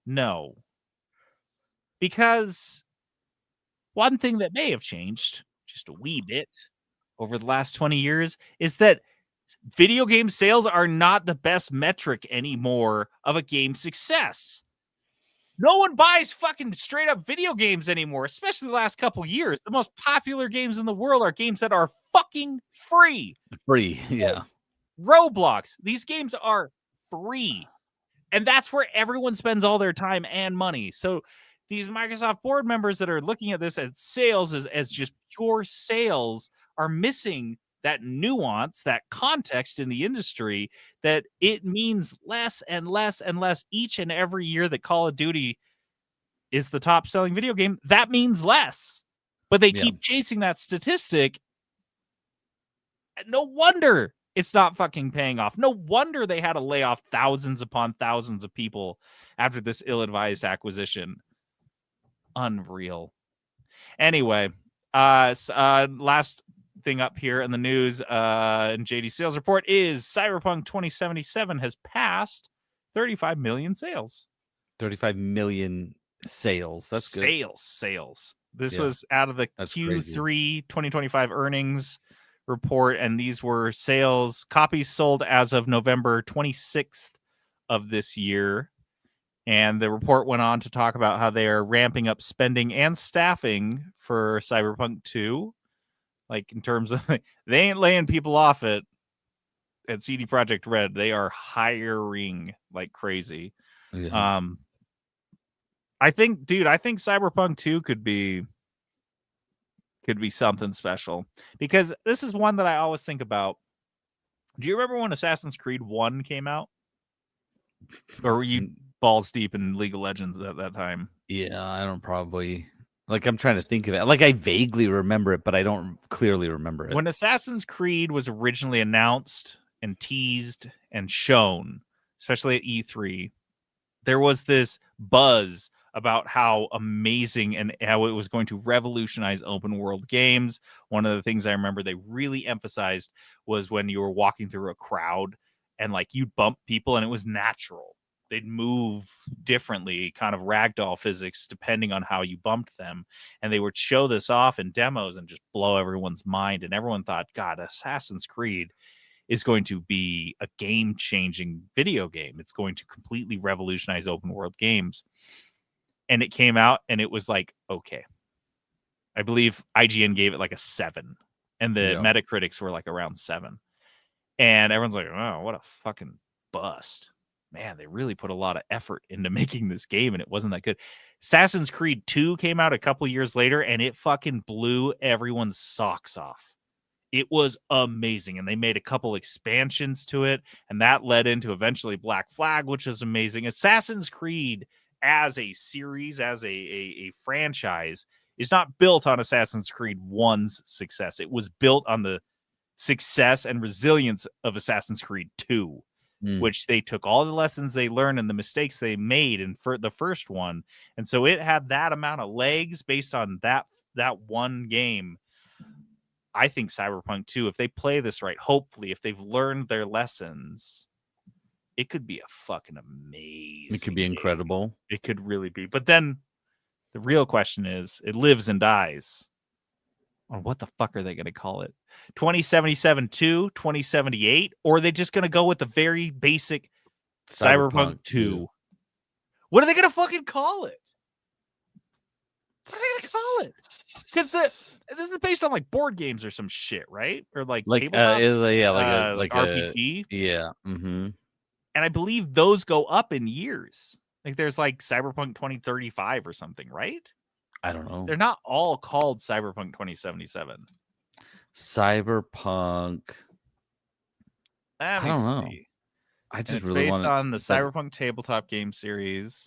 no. Because one thing that may have changed just a wee bit over the last 20 years is that video game sales are not the best metric anymore of a game's success. No one buys fucking straight up video games anymore, especially the last couple years. The most popular games in the world are games that are fucking free. Free, yeah. Roblox. These games are free. And that's where everyone spends all their time and money. So these Microsoft board members that are looking at this as sales, as just pure sales, are missing that nuance, that context in the industry, that it means less and less and less each and every year that Call of Duty is the top selling video game. That means less, but they keep chasing that statistic. No wonder it's not fucking paying off. No wonder they had to lay off thousands upon thousands of people after this ill-advised acquisition. Unreal. Anyway, last thing up here in the news in JD sales report is Cyberpunk 2077 has passed 35 million sales. 35 million sales. That's good. Sales. This was out of the Q3 2025 earnings report, and these were sales copies sold as of November 26th of this year. And the report went on to talk about how they are ramping up spending and staffing for Cyberpunk 2. Like, in terms of, they ain't laying people off at CD Projekt Red. They are hiring like crazy. Yeah. I think Cyberpunk 2 could be could be something special, because this is one that I always think about. Do you remember when Assassin's Creed 1 came out? Or were you balls deep in League of Legends at that time? Yeah, I don't probably. Like, I'm trying to think of it. Like, I vaguely remember it, but I don't clearly remember it. When Assassin's Creed was originally announced and teased and shown, especially at E3, there was this buzz about how amazing and how it was going to revolutionize open world games. One of the things I remember they really emphasized was when you were walking through a crowd and like you'd bump people and it was natural. They'd move differently, kind of ragdoll physics, depending on how you bumped them. And they would show this off in demos and just blow everyone's mind. And everyone thought, God, Assassin's Creed is going to be a game-changing video game. It's going to completely revolutionize open world games. And it came out and it was like, okay. I believe IGN gave it like a 7. And the Metacritics were like around 7. And everyone's like, oh, what a fucking bust. Man, they really put a lot of effort into making this game, and it wasn't that good. Assassin's Creed 2 came out a couple years later, and it fucking blew everyone's socks off. It was amazing, and they made a couple expansions to it, and that led into eventually Black Flag, which was amazing. Assassin's Creed as a series, as a franchise, is not built on Assassin's Creed 1's success. It was built on the success and resilience of Assassin's Creed 2. Which they took all the lessons they learned and the mistakes they made in the first one. And so it had that amount of legs based on that one game. I think Cyberpunk 2, if they play this right, hopefully, if they've learned their lessons, it could be a fucking amazing It could be incredible. Game. It could really be. But then the real question is, it lives and dies. On what the fuck are they going to call it? 2077 2, 2078, or are they just going to go with the very basic Cyberpunk 2? What are they going to fucking call it? What are they going to call it? Because this is based on like board games or some shit, right? Or like tabletop? Like RPG. Yeah. Mm-hmm. And I believe those go up in years. Like there's like Cyberpunk 2035 or something, right? I don't know. They're not all called Cyberpunk 2077. Cyberpunk. I don't know. I just really based on the Cyberpunk tabletop game series.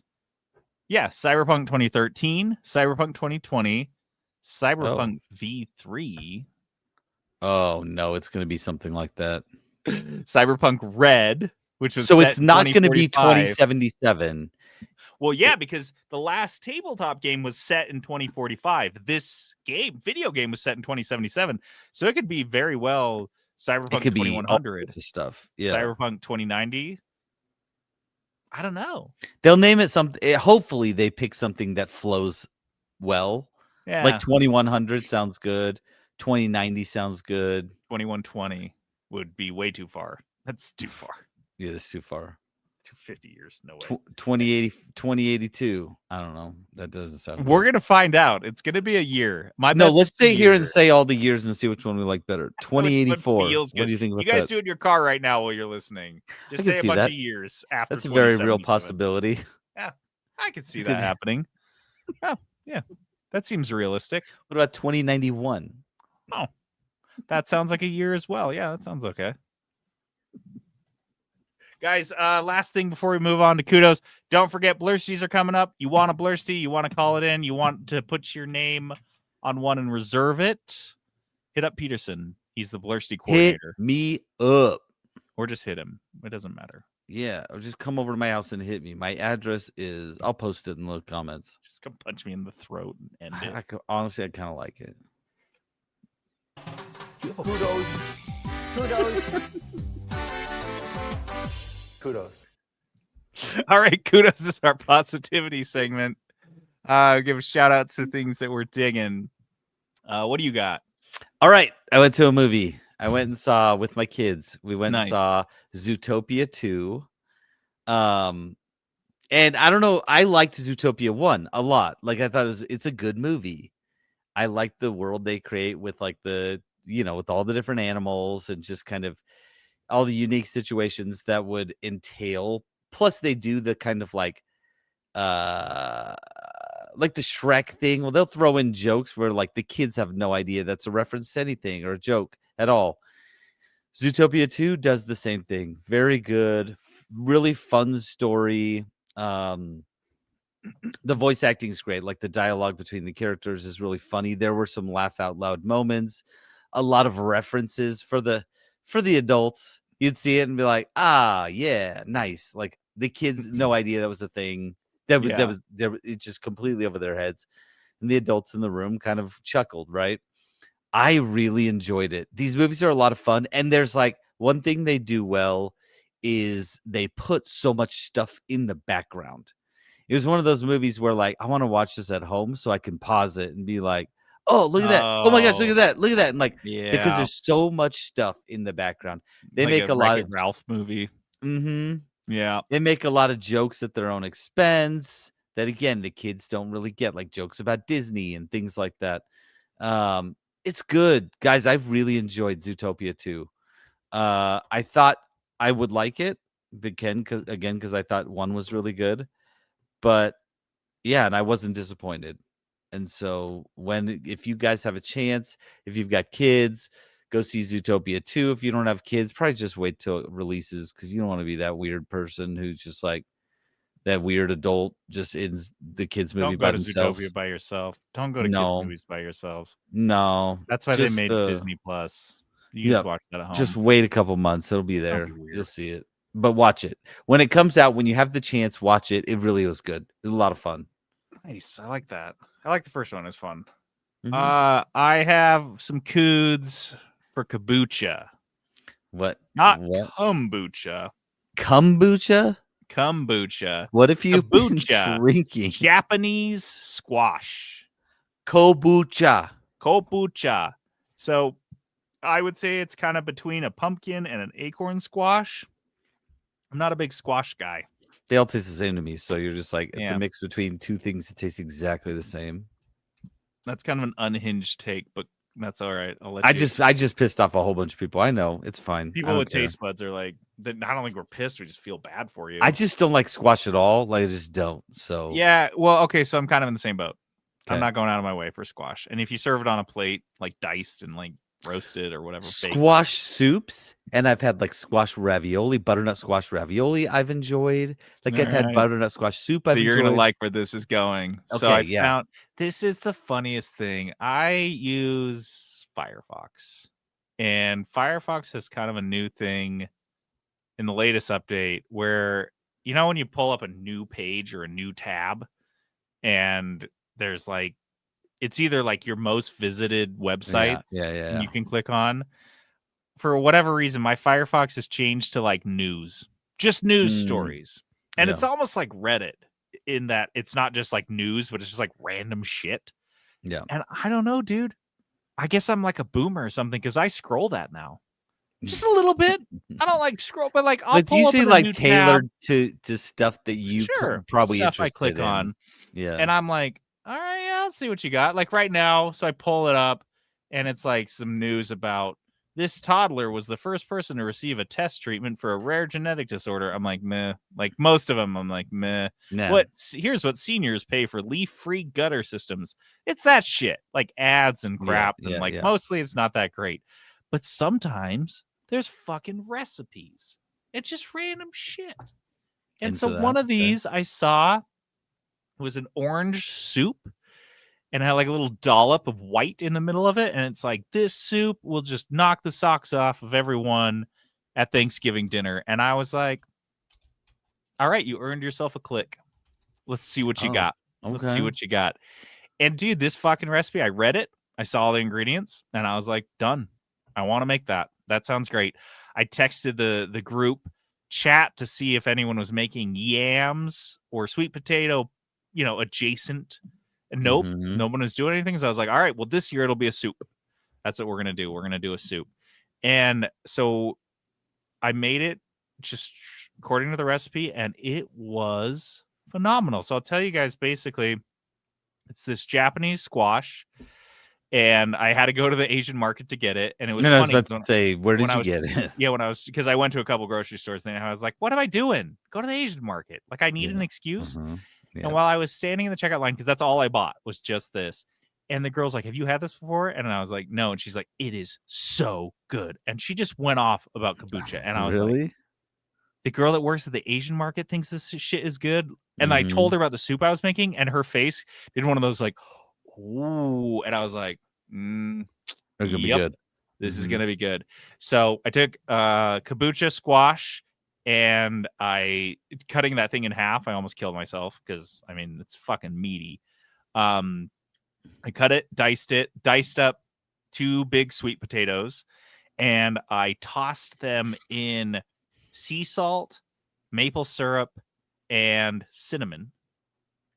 Yeah, Cyberpunk 2013, Cyberpunk 2020, Cyberpunk V3. Oh no, it's going to be something like that. Cyberpunk Red, which was so it's not going to be 2077. Well, yeah, because the last tabletop game was set in 2045. This video game was set in 2077. So it could be very well Cyberpunk 2100 stuff. Yeah. Cyberpunk 2090. I don't know. They'll name it something. Hopefully they pick something that flows well. Yeah. Like 2100 sounds good. 2090 sounds good. 2120 would be way too far. That's too far. Yeah, that's too far. 250 years, no way. 2082. I don't know. That doesn't sound. We're gonna find out. It's gonna be a year. Let's stay here and say all the years and see which one we like better. 2084. What do you think about you guys that? do it in your car right now while you're listening? Just say a bunch of years after. That's a very real possibility. Yeah, I could see that happening. Yeah, that seems realistic. What about 2091? Oh, that sounds like a year as well. Yeah, that sounds okay. Guys, last thing before we move on to kudos, don't forget Blursties are coming up. You want a Blursty, you want to call it in, you want to put your name on one and reserve it, hit up Peterson. He's the Blursty coordinator. Hit me up. Or just hit him. It doesn't matter. Yeah, or just come over to my house and hit me. My address is, I'll post it in the comments. Just come punch me in the throat and end it. Honestly, I kind of like it. Kudos. Kudos. All right, kudos is our positivity segment. Give a shout out to things that we're digging. What do you got? All right, I went to a movie. I went and saw with my kids. We went and saw Zootopia 2. And I don't know, I liked Zootopia 1 a lot. Like I thought it's a good movie. I like the world they create with like with all the different animals and just kind of all the unique situations that would entail. Plus they do the kind of like like the Shrek thing. Well, they'll throw in jokes where like the kids have no idea that's a reference to anything or a joke at all. Zootopia 2 does the same thing. Very good, really fun story. The voice acting is great. Like the dialogue between the characters is really funny. There were some laugh out loud moments, a lot of references for the adults. You'd see it and be like, ah, yeah, nice. Like the kids, no idea that was a thing. That was it's just completely over their heads. And the adults in the room kind of chuckled, right? I really enjoyed it. These movies are a lot of fun. And there's like one thing they do well is they put so much stuff in the background. It was one of those movies where like, I want to watch this at home so I can pause it and be like, oh, look at that. Oh my gosh, look at that. Look at that. And like, because there's so much stuff in the background. They like make a lot of Ralph movie. Mm-hmm. Yeah. They make a lot of jokes at their own expense that, again, the kids don't really get, like jokes about Disney and things like that. It's good. Guys, I've really enjoyed Zootopia 2. I thought I would like it, because I thought 1 was really good. But yeah, and I wasn't disappointed. And so if you guys have a chance, if you've got kids, go see Zootopia 2. If you don't have kids, probably just wait till it releases, because you don't want to be that weird person who's just like that weird adult just ends the kids movie by themselves. Zootopia by yourself. Don't go to kids movies by yourself. No. That's why they made Disney Plus. You just watch that at home. Just wait a couple months. It'll be there. You'll see it. But watch it. When it comes out, when you have the chance, watch it. It really was good. It was a lot of fun. Nice. I like that. I like the first one. It's fun. Mm-hmm. I have some coods for kombucha. What? Not kombucha. Kombucha? Kombucha. What if you've been drinking Japanese squash? Kombucha. So I would say it's kind of between a pumpkin and an acorn squash. I'm not a big squash guy. They all taste the same to me, so you're just like, it's a mix between two things that taste exactly the same. That's kind of an unhinged take, but that's all right. I just pissed off a whole bunch of people. I know, it's fine. People with taste buds are like, I don't think we're pissed. We just feel bad for you. I just don't like squash at all. Like, I just don't. So yeah, well, okay, so I'm kind of in the same boat. Okay. I'm not going out of my way for squash. And if you serve it on a plate, like diced and like roasted or whatever, squash soups, and I've had like squash ravioli, butternut squash ravioli. I've enjoyed. Like I've had butternut squash soup. So you're gonna like where this is going. Okay, so I found this is the funniest thing. I use Firefox, and Firefox has kind of a new thing in the latest update where, you know, when you pull up a new page or a new tab, and there's like, it's either like your most visited websites you can click on. For whatever reason, my Firefox has changed to like news, just news stories. And it's almost like Reddit in that it's not just like news, but it's just like random shit. Yeah. And I don't know, dude. I guess I'm like a boomer or something, because I scroll that now. Just a little bit. I don't like scroll, but like I'll pull usually up like tailored to stuff that you probably stuff interested I click in. on. Yeah. And I'm like, all right, I'll see what you got. Like right now, so I pull it up, and it's like some news about this toddler was the first person to receive a test treatment for a rare genetic disorder. I'm like, meh. Like most of them, I'm like, meh. No. Here's what seniors pay for leaf-free gutter systems. It's that shit, like ads and crap. And mostly it's not that great. But sometimes there's fucking recipes. It's just random shit. And so one of these I saw was an orange soup, and had like a little dollop of white in the middle of it. And it's like, this soup will just knock the socks off of everyone at Thanksgiving dinner. And I was like, all right, you earned yourself a click. Let's see what you got. Okay. Let's see what you got. And dude, this fucking recipe, I read it. I saw the ingredients, and I was like, done. I want to make that. That sounds great. I texted the group chat to see if anyone was making yams or sweet potato, adjacent. And nope, no one was doing anything. So I was like, all right, well, this year it'll be a soup. That's what we're going to do. We're going to do a soup. And so I made it just according to the recipe, and it was phenomenal. So I'll tell you guys, basically, it's this Japanese squash, and I had to go to the Asian market to get it. And it was funny. I was about to say, where did you get it? Yeah, because I went to a couple grocery stores, and I was like, what am I doing? Go to the Asian market. Like, I need an excuse. Yeah. And while I was standing in the checkout line, because that's all I bought was just this. And the girl's like, have you had this before? And I was like, no. And she's like, it is so good. And she just went off about kombucha. And I was like, the girl that works at the Asian market thinks this shit is good. And I told her about the soup I was making, and her face did one of those like, ooh. And I was like, it's gonna be good. This is gonna be good. So I took kombucha, squash, and cutting that thing in half. I almost killed myself because I mean it's fucking meaty. I cut it, diced up 2 big sweet potatoes, and I tossed them in sea salt, maple syrup, and cinnamon,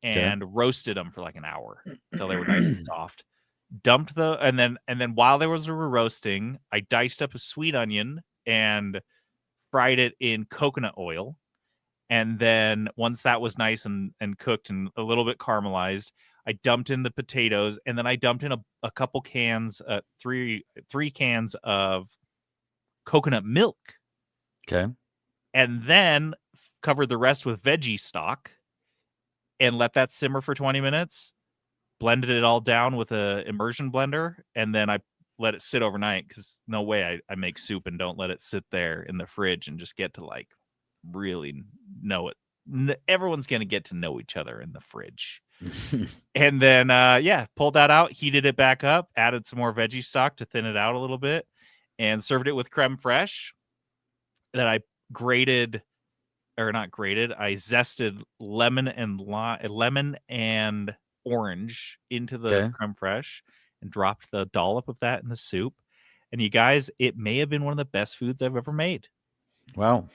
and roasted them for like an hour until they were nice and soft. Dumped and then while they were roasting, I diced up a sweet onion and fried it in coconut oil. And then once that was nice and cooked and a little bit caramelized, I dumped in the potatoes, and then I dumped in a couple cans, 3 cans of coconut milk. Okay. And then covered the rest with veggie stock and let that simmer for 20 minutes. Blended it all down with a immersion blender, and then I let it sit overnight because no way I make soup and don't let it sit there in the fridge and just get to like really know it. Everyone's going to get to know each other in the fridge. And then, pulled that out, heated it back up, added some more veggie stock to thin it out a little bit, and served it with creme fraiche that I I zested lemon and orange into the creme fraiche and dropped the dollop of that in the soup. And you guys, it may have been one of the best foods I've ever made. Wow.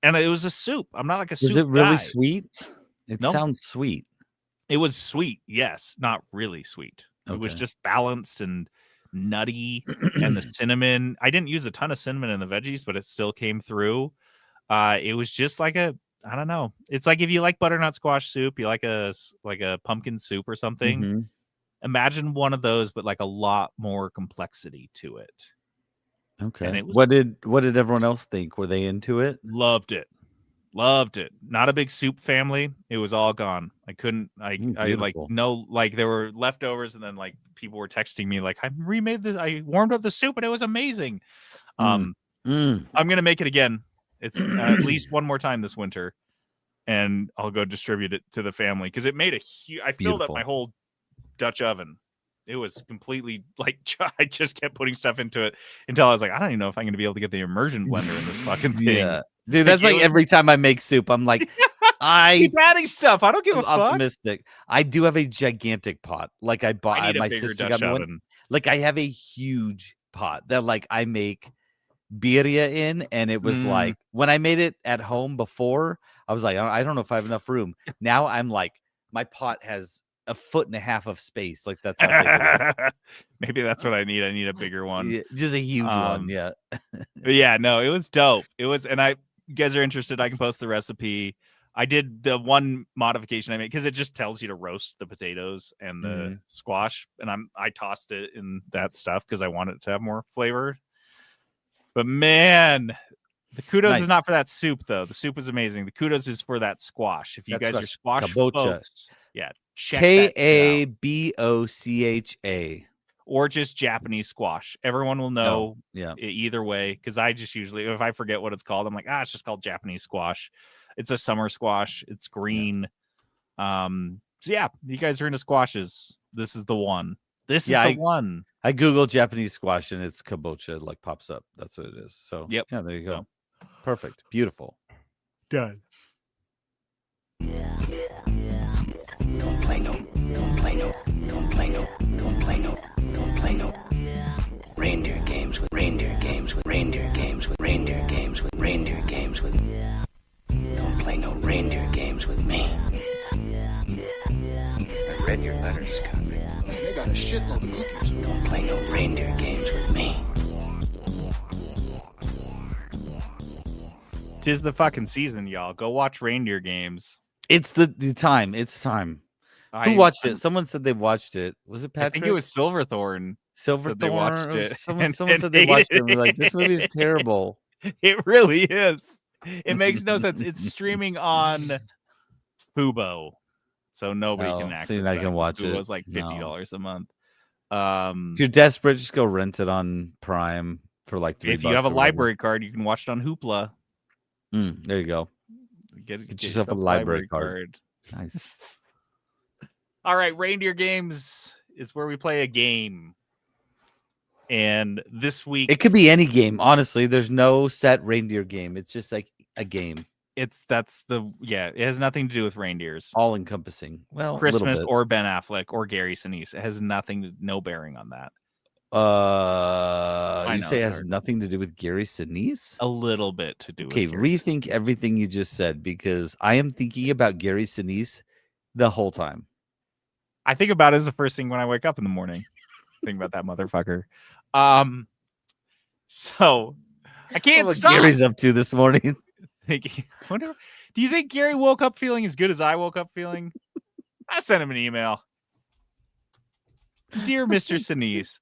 And it was a soup. I'm not like a soup. Is it really guy. sweet? It sounds sweet. It was sweet, yes, not really sweet. Okay. It was just balanced and nutty, and the cinnamon. I didn't use a ton of cinnamon in the veggies, but it still came through. It was just like I don't know. It's like if you like butternut squash soup, you like a pumpkin soup or something. Mm-hmm. Imagine one of those, but like a lot more complexity to it. Okay. What did everyone else think? Were they into it? Loved it. Not a big soup family. It was all gone. I couldn't. I there were leftovers, and then like people were texting me like, I remade this. I warmed up the soup, and it was amazing. I'm gonna make it again. It's at least one more time this winter, and I'll go distribute it to the family because it made a huge. I filled up my whole Dutch oven. It was completely like I just kept putting stuff into it until I was like, I don't even know if I'm going to be able to get the immersion blender in this fucking thing. Yeah, dude, that's like every time I make soup, I'm like, I keep adding stuff. I don't give a fuck. Optimistic. I do have a gigantic pot. Like I bought my sister got me one. Like I have a huge pot that like I make birria in, and it was like when I made it at home before, I was like, I don't know if I have enough room. Now I'm like, my pot has 1.5 feet of space. Like that's how big it is. Maybe that's what I need. I need a bigger one. Yeah, just a huge one. Yeah. But yeah, no, it was dope. It was, and you guys are interested, I can post the recipe. I did the one modification I made because it just tells you to roast the potatoes and the squash, and I tossed it in that stuff because I wanted it to have more flavor. But man, the kudos is not for that soup though. The soup was amazing. The kudos is for that squash. If you guys are squash folks, yeah, check Kabocha, or just Japanese squash. Everyone will know either way because I just usually, if I forget what it's called, I'm like, it's just called Japanese squash. It's a summer squash. It's green. So yeah, you guys are into squashes. This is the one. This is the one. I Googled Japanese squash and it's kabocha. It like pops up. That's what it is. So yeah, there you go. Perfect. Beautiful. Done. Don't play no. Reindeer games with reindeer games with reindeer games with reindeer games with reindeer games with. Don't play no reindeer games with me. I read your letters, convict. They got a shitload of cookies. Don't play no reindeer games with me. 'Tis the fucking season, y'all. Go watch reindeer games. It's the time. It's time. Who watched it? Someone said they watched it. Was it Patrick? I think it was Silverthorn. They watched it. Someone said they watched it. And like, this movie is terrible. It really is. It makes no sense. It's streaming on Fubo. so nobody can so access you're that. not gonna watch It it. was like No. $50 a month. If you're desperate, just go rent it on Prime for like $3. If you have a or whatever. library card, you can watch it on Hoopla. There you go. Get yourself a library card. Nice. All right, Reindeer Games is where we play a game. And this week, It could be any game. Honestly, there's no set reindeer game. It's just like a game, it has nothing to do with reindeers, all encompassing. Well, a Christmas little bit. or Ben Affleck or Gary Sinise. It has no bearing on that. You say it has nothing to do with Gary Sinise? A little bit to do with Okay, Gary rethink Sinise. everything you just said, because I am thinking about Gary Sinise the whole time. I think about it as the first thing when I wake up in the morning. Think about that motherfucker. So I can't stop. Gary's up to this morning. Do you think Gary woke up feeling as good as I woke up feeling? I sent him an email. Dear Mr. Sinise.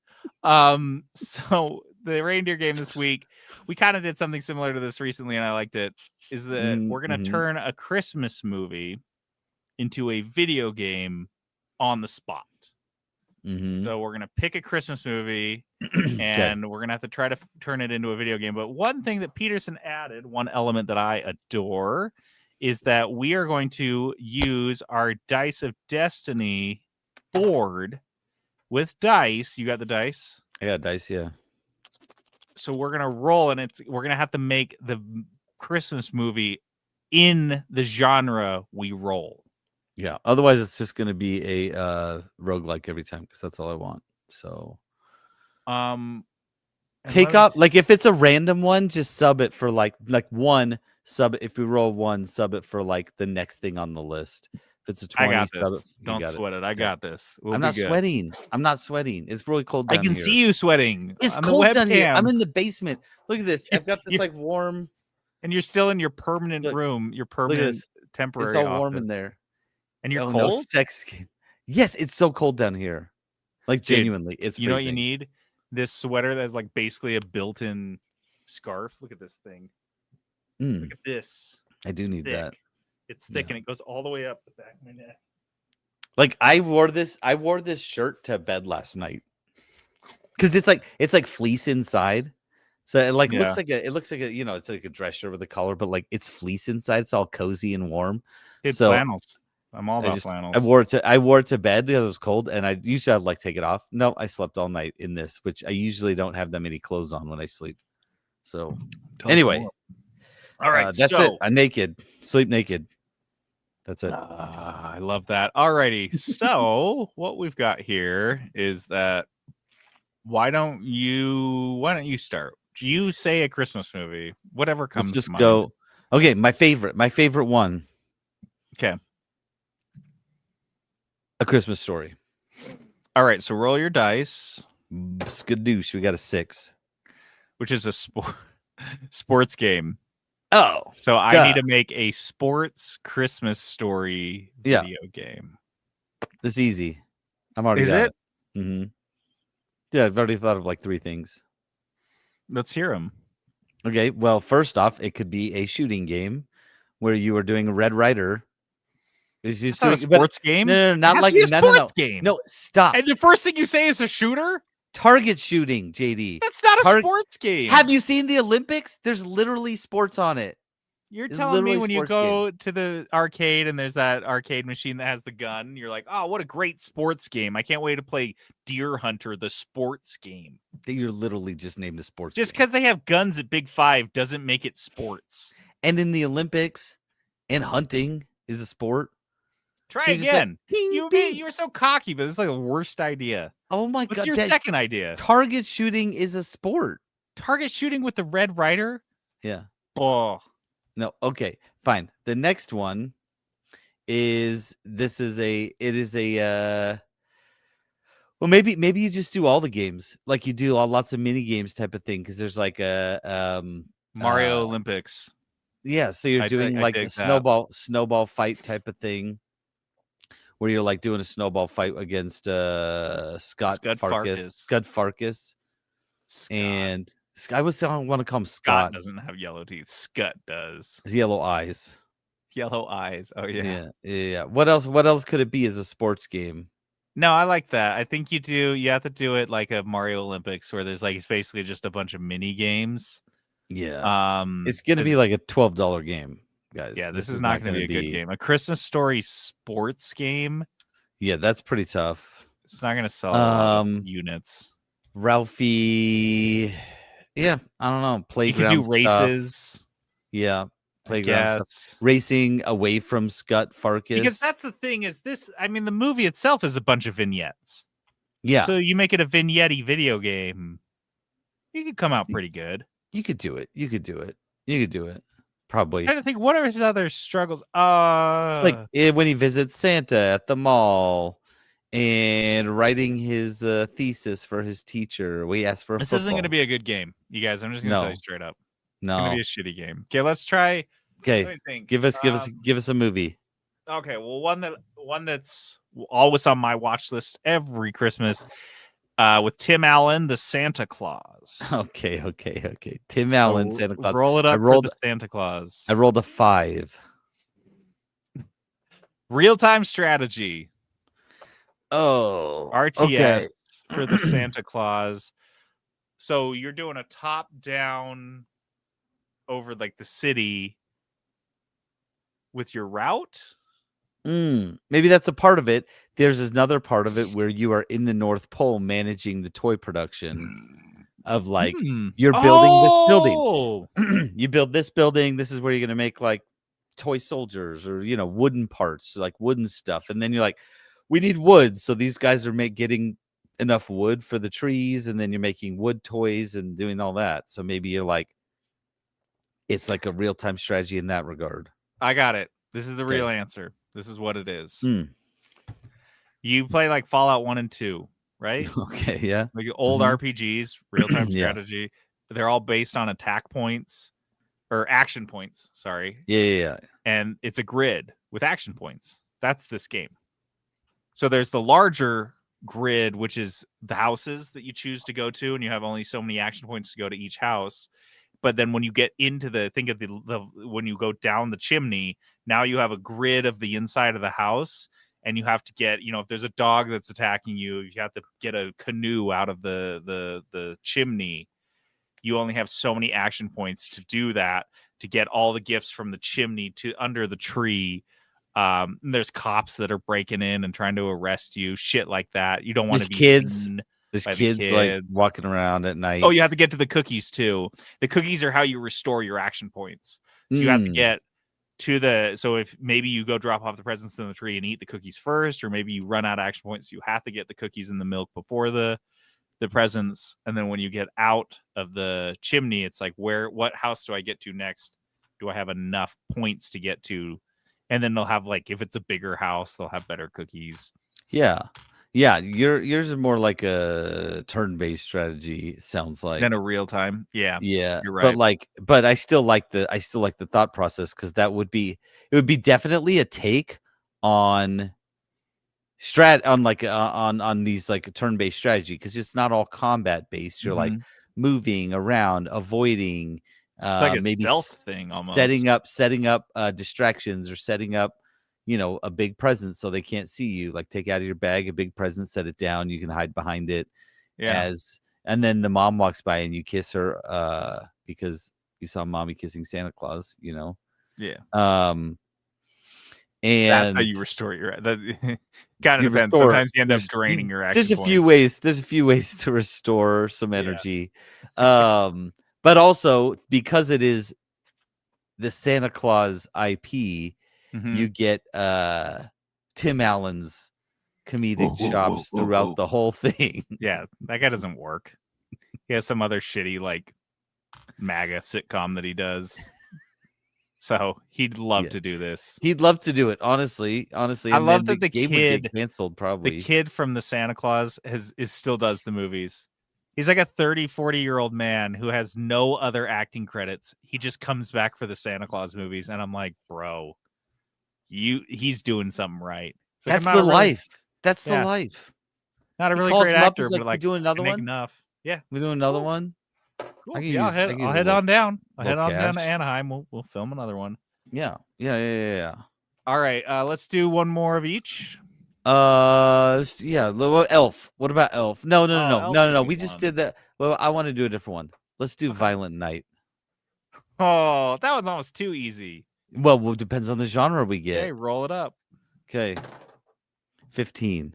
So the reindeer game this week, we kind of did something similar to this recently, and I liked it. Is that we're gonna turn a Christmas movie into a video game on the spot. So we're gonna pick a Christmas movie and we're gonna have to try to turn it into a video game. But one thing that Peterson added, one element that I adore, is that we are going to use our Dice of Destiny board with dice. You got the dice? I got dice, yeah. So we're gonna roll, and we're gonna have to make the Christmas movie in the genre we roll. Yeah. Otherwise, it's just going to be a roguelike every time, because that's all I want. So, take up, like, if it's a random one, just sub it for like one sub. If we roll one, sub it for like the next thing on the list. If it's a 20, I got this. sub it. Don't sweat it. I got this. I'm not sweating. I'm not sweating. It's really cold down I here. can see you sweating. It's on cold the down here. webcam. I'm in the basement. Look at this. I've got this like warm. And you're still in your permanent room. Your permanent temporary. It's all warm office. in there. And you're no cold? Sex skin. Yes, it's so cold down here. Like, dude, genuinely, it's you know what you freezing. need? This sweater that's like basically a built-in scarf. Look at this thing. Look at this. I do need that. It's thick and it goes all the way up the back of my neck. Like, I wore this shirt to bed last night. Because it's like fleece inside. So it looks like a you know, it's like a dress shirt with a collar, but like it's fleece inside. It's all cozy and warm. It's so flannels. I'm all about flannels. I wore it to bed because it was cold, and I usually I'd like take it off. No, I slept all night in this, which I usually don't have that many clothes on when I sleep. So anyway, all right, that's it. I'm naked, sleep naked. That's it. I love that. Alrighty, so what we've got here is that why don't you start? You say a Christmas movie, whatever comes. Let's just to mind. go. Okay, my favorite one. Okay. A Christmas Story. All right, so roll your dice. Skadoosh, we got a 6. Which is a sports game. Oh. So I need to make a sports Christmas Story video game. It's easy. I'm already got it? Mm-hmm. Yeah, I've already thought of like 3 things. Let's hear them. Okay, well, first off, it could be a shooting game where you are doing a Red Ryder. It's just a sports game? No, not like a sports game. No, stop. And the first thing you say is a shooter? Target shooting, JD. That's not a sports game. Have you seen the Olympics? There's literally sports on it. You're telling me when you go to the arcade and there's that arcade machine that has the gun, you're like, oh, what a great sports game. I can't wait to play Deer Hunter, the sports game. You're literally just named a sports game. Just because they have guns at Big Five doesn't make it sports. And in the Olympics, and hunting is a sport. Try again. You were so cocky, but it's like the worst idea. Oh my God. What's your second idea? Target shooting is a sport. Target shooting with the Red Ryder? Yeah. Oh. No, okay, fine. The next one is well, maybe you just do all the games. Like you do lots of mini games type of thing, because there's like a Mario Olympics. Yeah, so you're doing like a snowball fight type of thing, where you're like doing a snowball fight against Scud Farkus. And I want to call him Scott. Doesn't have yellow teeth. Scud does. His yellow eyes. Yellow eyes. Oh yeah. Yeah. What else could it be as a sports game? No, I like that. I think you have to do it like a Mario Olympics where there's like it's basically just a bunch of mini games. Yeah. It's gonna be like a $12 game, guys. Yeah, this is not gonna be a good game. A Christmas Story sports game. Yeah, that's pretty tough. It's not gonna sell a lot of units. Ralphie. Yeah, I don't know. Playground. You can do races. Stuff. Yeah. Playground stuff. Racing away from Scut Farkus. Because that's the thing is this, I mean, the movie itself is a bunch of vignettes. Yeah. So you make it a vignette video game, you could come out pretty good. You could do it. Probably. I'm trying to think, what are his other struggles? Like when he visits Santa at the mall and writing his thesis for his teacher. We asked for This isn't going to be a good game, you guys. I'm just going to tell you straight up. It's going to be a shitty game. Okay, let's try. Okay, give us a movie. Okay, well, one that's always on my watch list every Christmas, with Tim Allen, the Santa Claus. Okay. Tim Allen, Santa Claus. Roll it up for the Santa Claus. I rolled a 5. Real-time strategy. Oh, RTS for the Santa Claus. So you're doing a top-down over like the city with your route. Maybe that's a part of it. There's another part of it where you are in the North Pole managing the toy production of like you're building this building. You build this building. This is where you're going to make like toy soldiers or, wooden parts, like wooden stuff. And then you're like, we need wood. So these guys are getting enough wood for the trees. And then you're making wood toys and doing all that. So maybe you're like, it's like a real-time strategy in that regard. I got it. This is the real answer. This is what it is. You play like Fallout 1 and 2, right? Okay, yeah. Like old RPGs, real-time strategy. They're all based on attack points or action points, sorry. Yeah. And it's a grid with action points. That's this game. So there's the larger grid, which is the houses that you choose to go to, and you have only so many action points to go to each house. But then when you get into when you go down the chimney, now you have a grid of the inside of the house, and you have to get, if there's a dog that's attacking you, you have to get a canoe out of the chimney. You only have so many action points to do that, to get all the gifts from the chimney to under the tree. There's cops that are breaking in and trying to arrest you, shit like that. You don't want to be seen. There's kids like walking around at night. Oh, you have to get to the cookies too. The cookies are how you restore your action points. So you have to get to so if maybe you go drop off the presents in the tree and eat the cookies first, or maybe you run out of action points, you have to get the cookies and the milk before the presents. And then when you get out of the chimney, it's like, what house do I get to next? Do I have enough points to get to? And then they'll have like, if it's a bigger house, they'll have better cookies. Yeah. Yours is more like a turn-based strategy. Sounds like than a real time. Yeah, you're right. But I still like the thought process, because it would be definitely a take on on these like a turn-based strategy, because it's not all combat based. You're like moving around, avoiding, like maybe stealth thing, almost setting up distractions, or setting up a big present so they can't see you. Like take out of your bag a big present, set it down, you can hide behind it. And then the mom walks by and you kiss her because you saw mommy kissing Santa Claus, and that's how you restore your kind of depends. Sometimes you end up draining your action points. There's a few ways to restore some energy. But also, because it is the Santa Claus IP, you get Tim Allen's comedic chops throughout the whole thing. Yeah, that guy doesn't work. He has some other shitty like MAGA sitcom that he does. So he'd love to do this. He'd love to do it, honestly. I love that the game would get canceled. Probably the kid from the Santa Claus still does the movies. He's like a 40-year-old man who has no other acting credits. He just comes back for the Santa Claus movies, and I'm like, bro, he's doing something right. So that's the life. That's the life. Not a really great actor, but like doing another one. Enough. Yeah, we doing another one. Cool. I'll head on down. I'll head on down to Anaheim. We'll film another one. Yeah. All right, let's do one more of each. Yeah. Elf. What about Elf? No. Elf's a good We just one. did that. Well, I want to do a different one. Let's do Violent Night. Oh, that one's almost too easy. Well, it depends on the genre we get. Okay, roll it up. Okay. 15.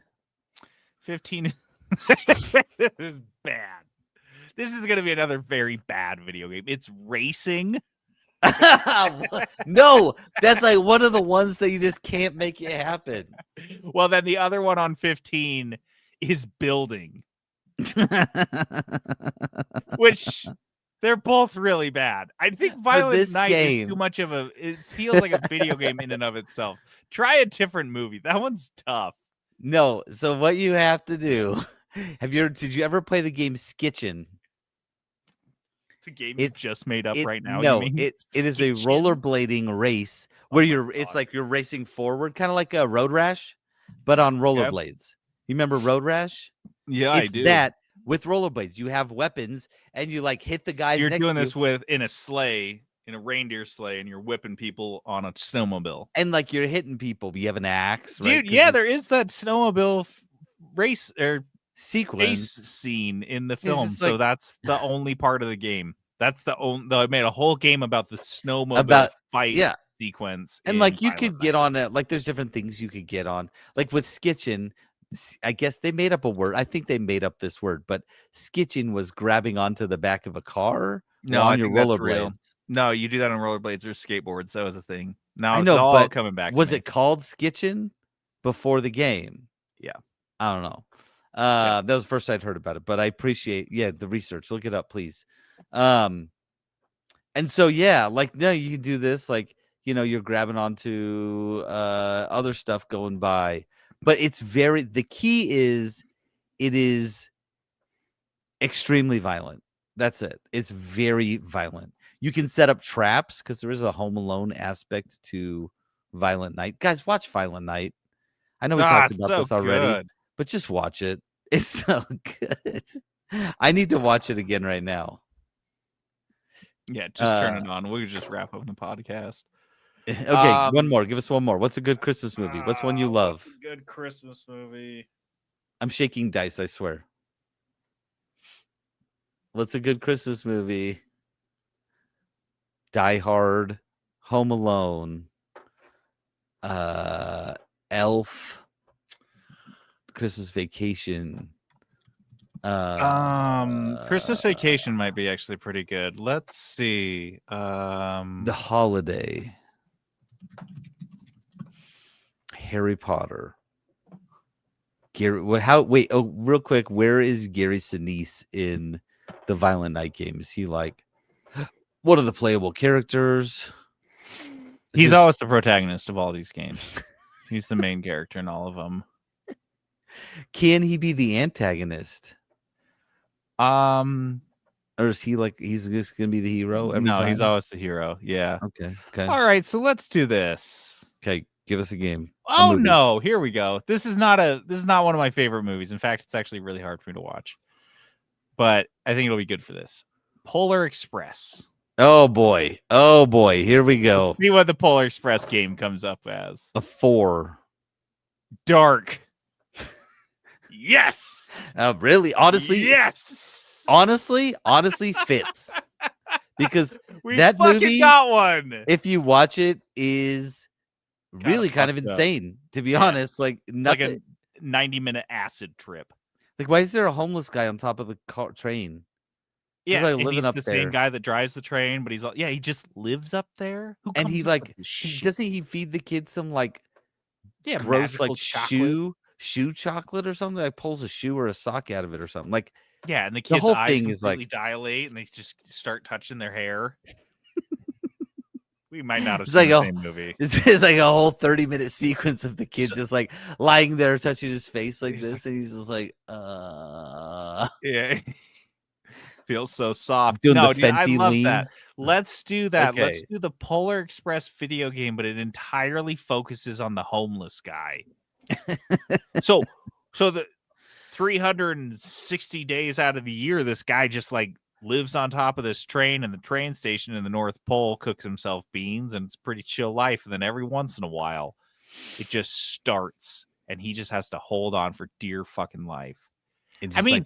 15. This is bad. This is going to be another very bad video game. It's racing. No, that's like one of the ones that you just can't make it happen. Well, then the other one on 15 is building, which they're both really bad. I think Violent Night is too much of it feels like a video game in and of itself. Try a different movie. That one's tough. No, so what you have to do, did you ever play the game Skitchin? The game you've just made up right now. No, it is a rollerblading race where it's like you're racing forward, kind of like a Road Rash, but on rollerblades. You remember Road Rash? Yeah, I do. That with rollerblades, you have weapons and you like hit the guys. So you're doing this in a sleigh, in a reindeer sleigh, and you're whipping people on a snowmobile. And like you're hitting people, but you have an axe, dude. Right? Yeah, there is that snowmobile race or sequence scene in the film. So that's the only part of the game. That's the only. I made a whole game about the snowmobile fight sequence. And like you could get on it. Like there's different things you could get on. Like with Skitchin, I guess they made up a word. I think they made up this word, but Skitchin was grabbing onto the back of a car. No, on your rollerblades. No, you do that on rollerblades or skateboards. That was a thing. Now I know, it's all but coming back. Was it called Skitchin before the game? Yeah, I don't know. That was the first I'd heard about it, but I appreciate the research. Look it up, please. And so like no, you can do this, like you're grabbing onto other stuff going by, but the key is it is extremely violent. That's it. It's very violent. You can set up traps because there is a Home Alone aspect to Violent Night. Guys, watch Violent Night. I know we talked about this already, but just watch it. It's so good. I need to watch it again right now. Yeah, just turn it on. We'll just wrap up the podcast. Okay, one more. Give us one more. What's a good Christmas movie? What's one you love? Good Christmas movie. I'm shaking dice, I swear. What's a good Christmas movie? Die Hard, Home Alone, Elf, Christmas Vacation. Christmas Vacation might be actually pretty good. Let's see. The Holiday, Harry Potter. Real quick, where is Gary Sinise in the Violent Night game? Is he like one of the playable characters? He's always the protagonist of all these games. He's the main character in all of them. Can he be the antagonist? Or is he like he's just gonna be the hero every time? He's always the hero. Yeah. Okay. All right, so let's do this. Okay, give us a game. Oh no, here we go. This is not one of my favorite movies. In fact, it's actually really hard for me to watch. But I think it'll be good for this. Polar Express. Oh boy. Here we go. Let's see what the Polar Express game comes up as. A 4. Dark. Yes. Really? Honestly? Yes. Honestly fits. Because that movie got one. If you watch it, is really kind of insane, to be honest. Like nothing. Like a 90-minute acid trip. Like, why is there a homeless guy on top of the train? Yeah, like living up the there. Same guy that drives the train, but he just lives up there. And he like doesn't he feed the kids some like gross like chocolate? shoe chocolate or something? Like pulls a shoe or a sock out of it or something. Like and the kids' whole eyes thing is like dilate and they just start touching their hair. We might not have seen the same movie. It's like a whole 30-minute sequence of the kid just like lying there touching his face like this, and he's just like, yeah. Feels so soft. No, dude, I love that. Let's do that. Okay. Let's do the Polar Express video game, but it entirely focuses on the homeless guy. so the 360 days out of the year, this guy just like lives on top of this train in the train station in the North Pole, cooks himself beans, and it's a pretty chill life. And then every once in a while, it just starts, and he just has to hold on for dear fucking life. I mean,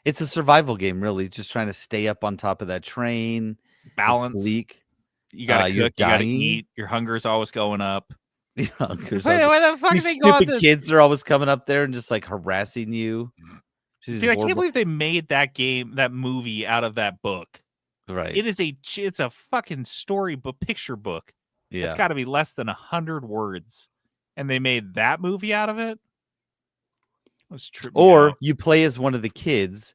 it's a survival game, really. Just trying to stay up on top of that train. Balance. Bleak. You gotta cook. You gotta eat. Your hunger's always going up. Your hunger's where the fuck These stupid kids are always coming up there and just like harassing you. Dude, I can't believe they made that movie out of that book. Right. It's a fucking storybook, picture book. Yeah. It's got to be less than 100 words, and they made that movie out of it. Or you play as one of the kids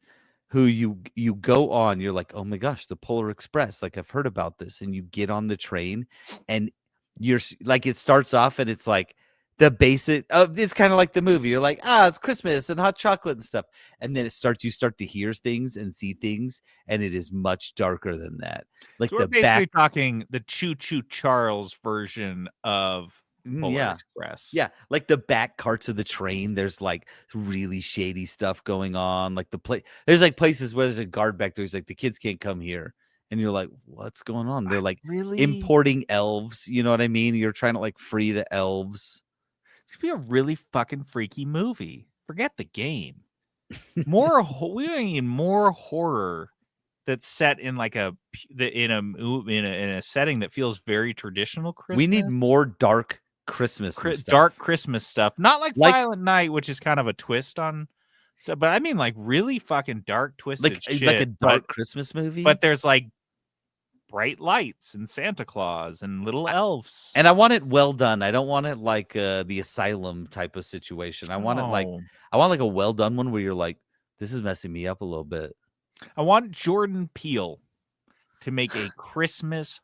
who you go on. You're like, oh my gosh, the Polar Express. Like, I've heard about this, and you get on the train, and you're like, it starts off, and it's like the basic. It's kind of like the movie. You're like, it's Christmas and hot chocolate and stuff, and then you start to hear things and see things, and it is much darker than that. Like, so we're basically talking the Choo Choo Charles version of Polar Express. Yeah, like the back carts of the train, there's like really shady stuff going on. Like there's like places where there's a guard back there. He's like, the kids can't come here. And you're like, what's going on? They're like importing elves. You know what I mean? You're trying to like free the elves. It's gonna be a really fucking freaky movie. Forget the game. We need more horror that's set in like in a setting that feels very traditional Christmas. We need more dark Christmas stuff. Dark Christmas stuff. Not like Violent Night, which is kind of a twist on. So, but I mean, like really fucking dark, twisted shit. Like a dark Christmas movie. But there's like bright lights and Santa Claus and little elves. And I want it well done. I don't want it like the Asylum type of situation. I want it like a well done one where you're like, this is messing me up a little bit. I want Jordan Peele to make a Christmas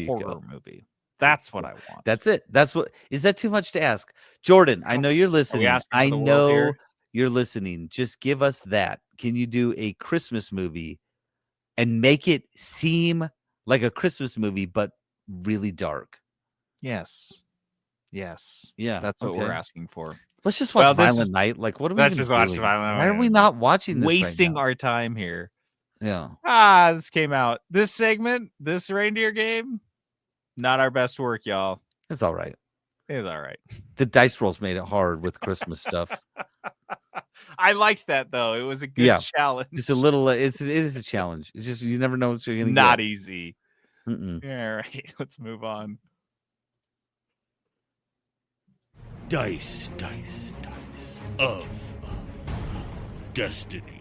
horror movie. That's what I want. That's it. Is that too much to ask? Jordan, I know you're listening. I know you're listening. Just give us that. Can you do a Christmas movie and make it seem like a Christmas movie, but really dark? Yes. Yeah. That's what we're asking for. Let's just watch Violent Night. Like, what are we just watch Violent Night. Why are we not watching this? Wasting our time here. Yeah. This came out. This segment, this reindeer game, not our best work, y'all. It's all right. It's all right. The dice rolls made it hard with Christmas stuff. I liked that though. It was a good challenge. Just a little. It is a challenge. It's just you never know what you're gonna get. Not easy. Mm-mm. All right. Let's move on. Dice of Destiny.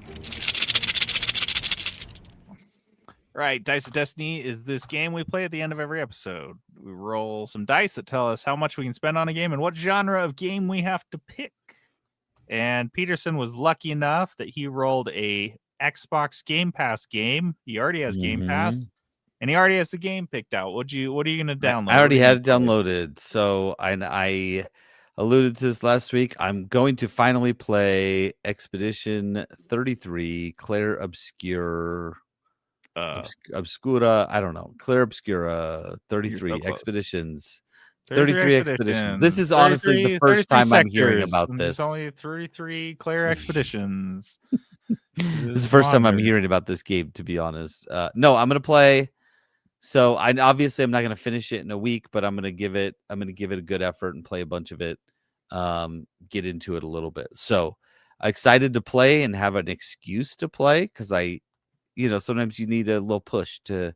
Right, Dice of Destiny is this game we play at the end of every episode. We roll some dice that tell us how much we can spend on a game and what genre of game we have to pick. And Peterson was lucky enough that he rolled a Xbox Game Pass game. He already has Game Pass, and he already has the game picked out. What are you going to download? I already had it downloaded, so I alluded to this last week. I'm going to finally play Expedition 33, Claire Obscura. I don't know. Claire Obscura 33 Expeditions. 33 expeditions. This is honestly the first time I'm hearing about this. There's only 33 Claire expeditions. This is the first time I'm hearing about this game, to be honest. No, I'm gonna play. So I'm not gonna finish it in a week, but I'm gonna give it a good effort and play a bunch of it. Get into it a little bit. So I'm excited to play and have an excuse to play because sometimes you need a little push to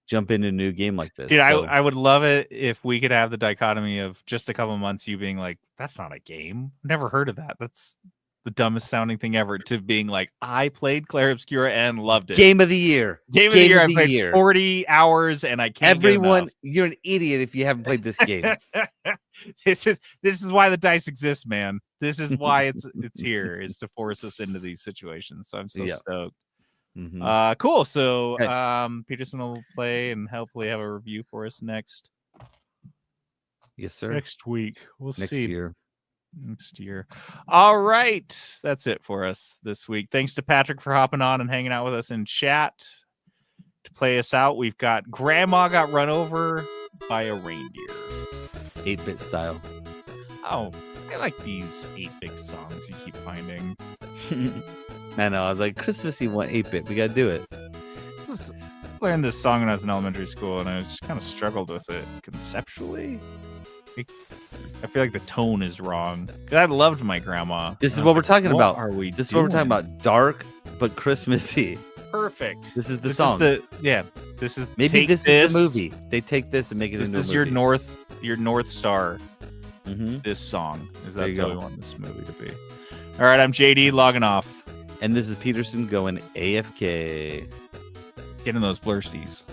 jump into a new game like this. Dude, I would love it if we could have the dichotomy of just a couple months you being like, that's not a game. Never heard of that. That's the dumbest sounding thing ever, to being like, I played Claire Obscura and loved it. Game of the year. Game of the year. I played 40 hours and I can't you're an idiot if you haven't played this game. This is why the dice exists, man. This is why it's here, is to force us into these situations. So I'm so stoked. Mm-hmm. Cool. So Peterson will play and hopefully have a review for us next. Yes, sir. Next week. We'll see. Next year. All right. That's it for us this week. Thanks to Patrick for hopping on and hanging out with us in chat. To play us out, we've got Grandma Got Run Over by a Reindeer. 8-bit style. Oh, I like these 8-bit songs you keep finding. I know. I was like, Christmassy 8-bit. We got to do it. This is learned this song when I was in elementary school, and I just kind of struggled with it conceptually. I feel like the tone is wrong. 'Cause I loved my grandma. This is what we're talking about. This is what we're talking about. Dark but Christmassy. Perfect. This is the song. This is maybe this is the movie. They take this and make it into a movie. This is your North Star. Mm-hmm. This song is that's how we want this movie to be. All right, I'm JD logging off, and this is Peterson going AFK. Getting those blursties.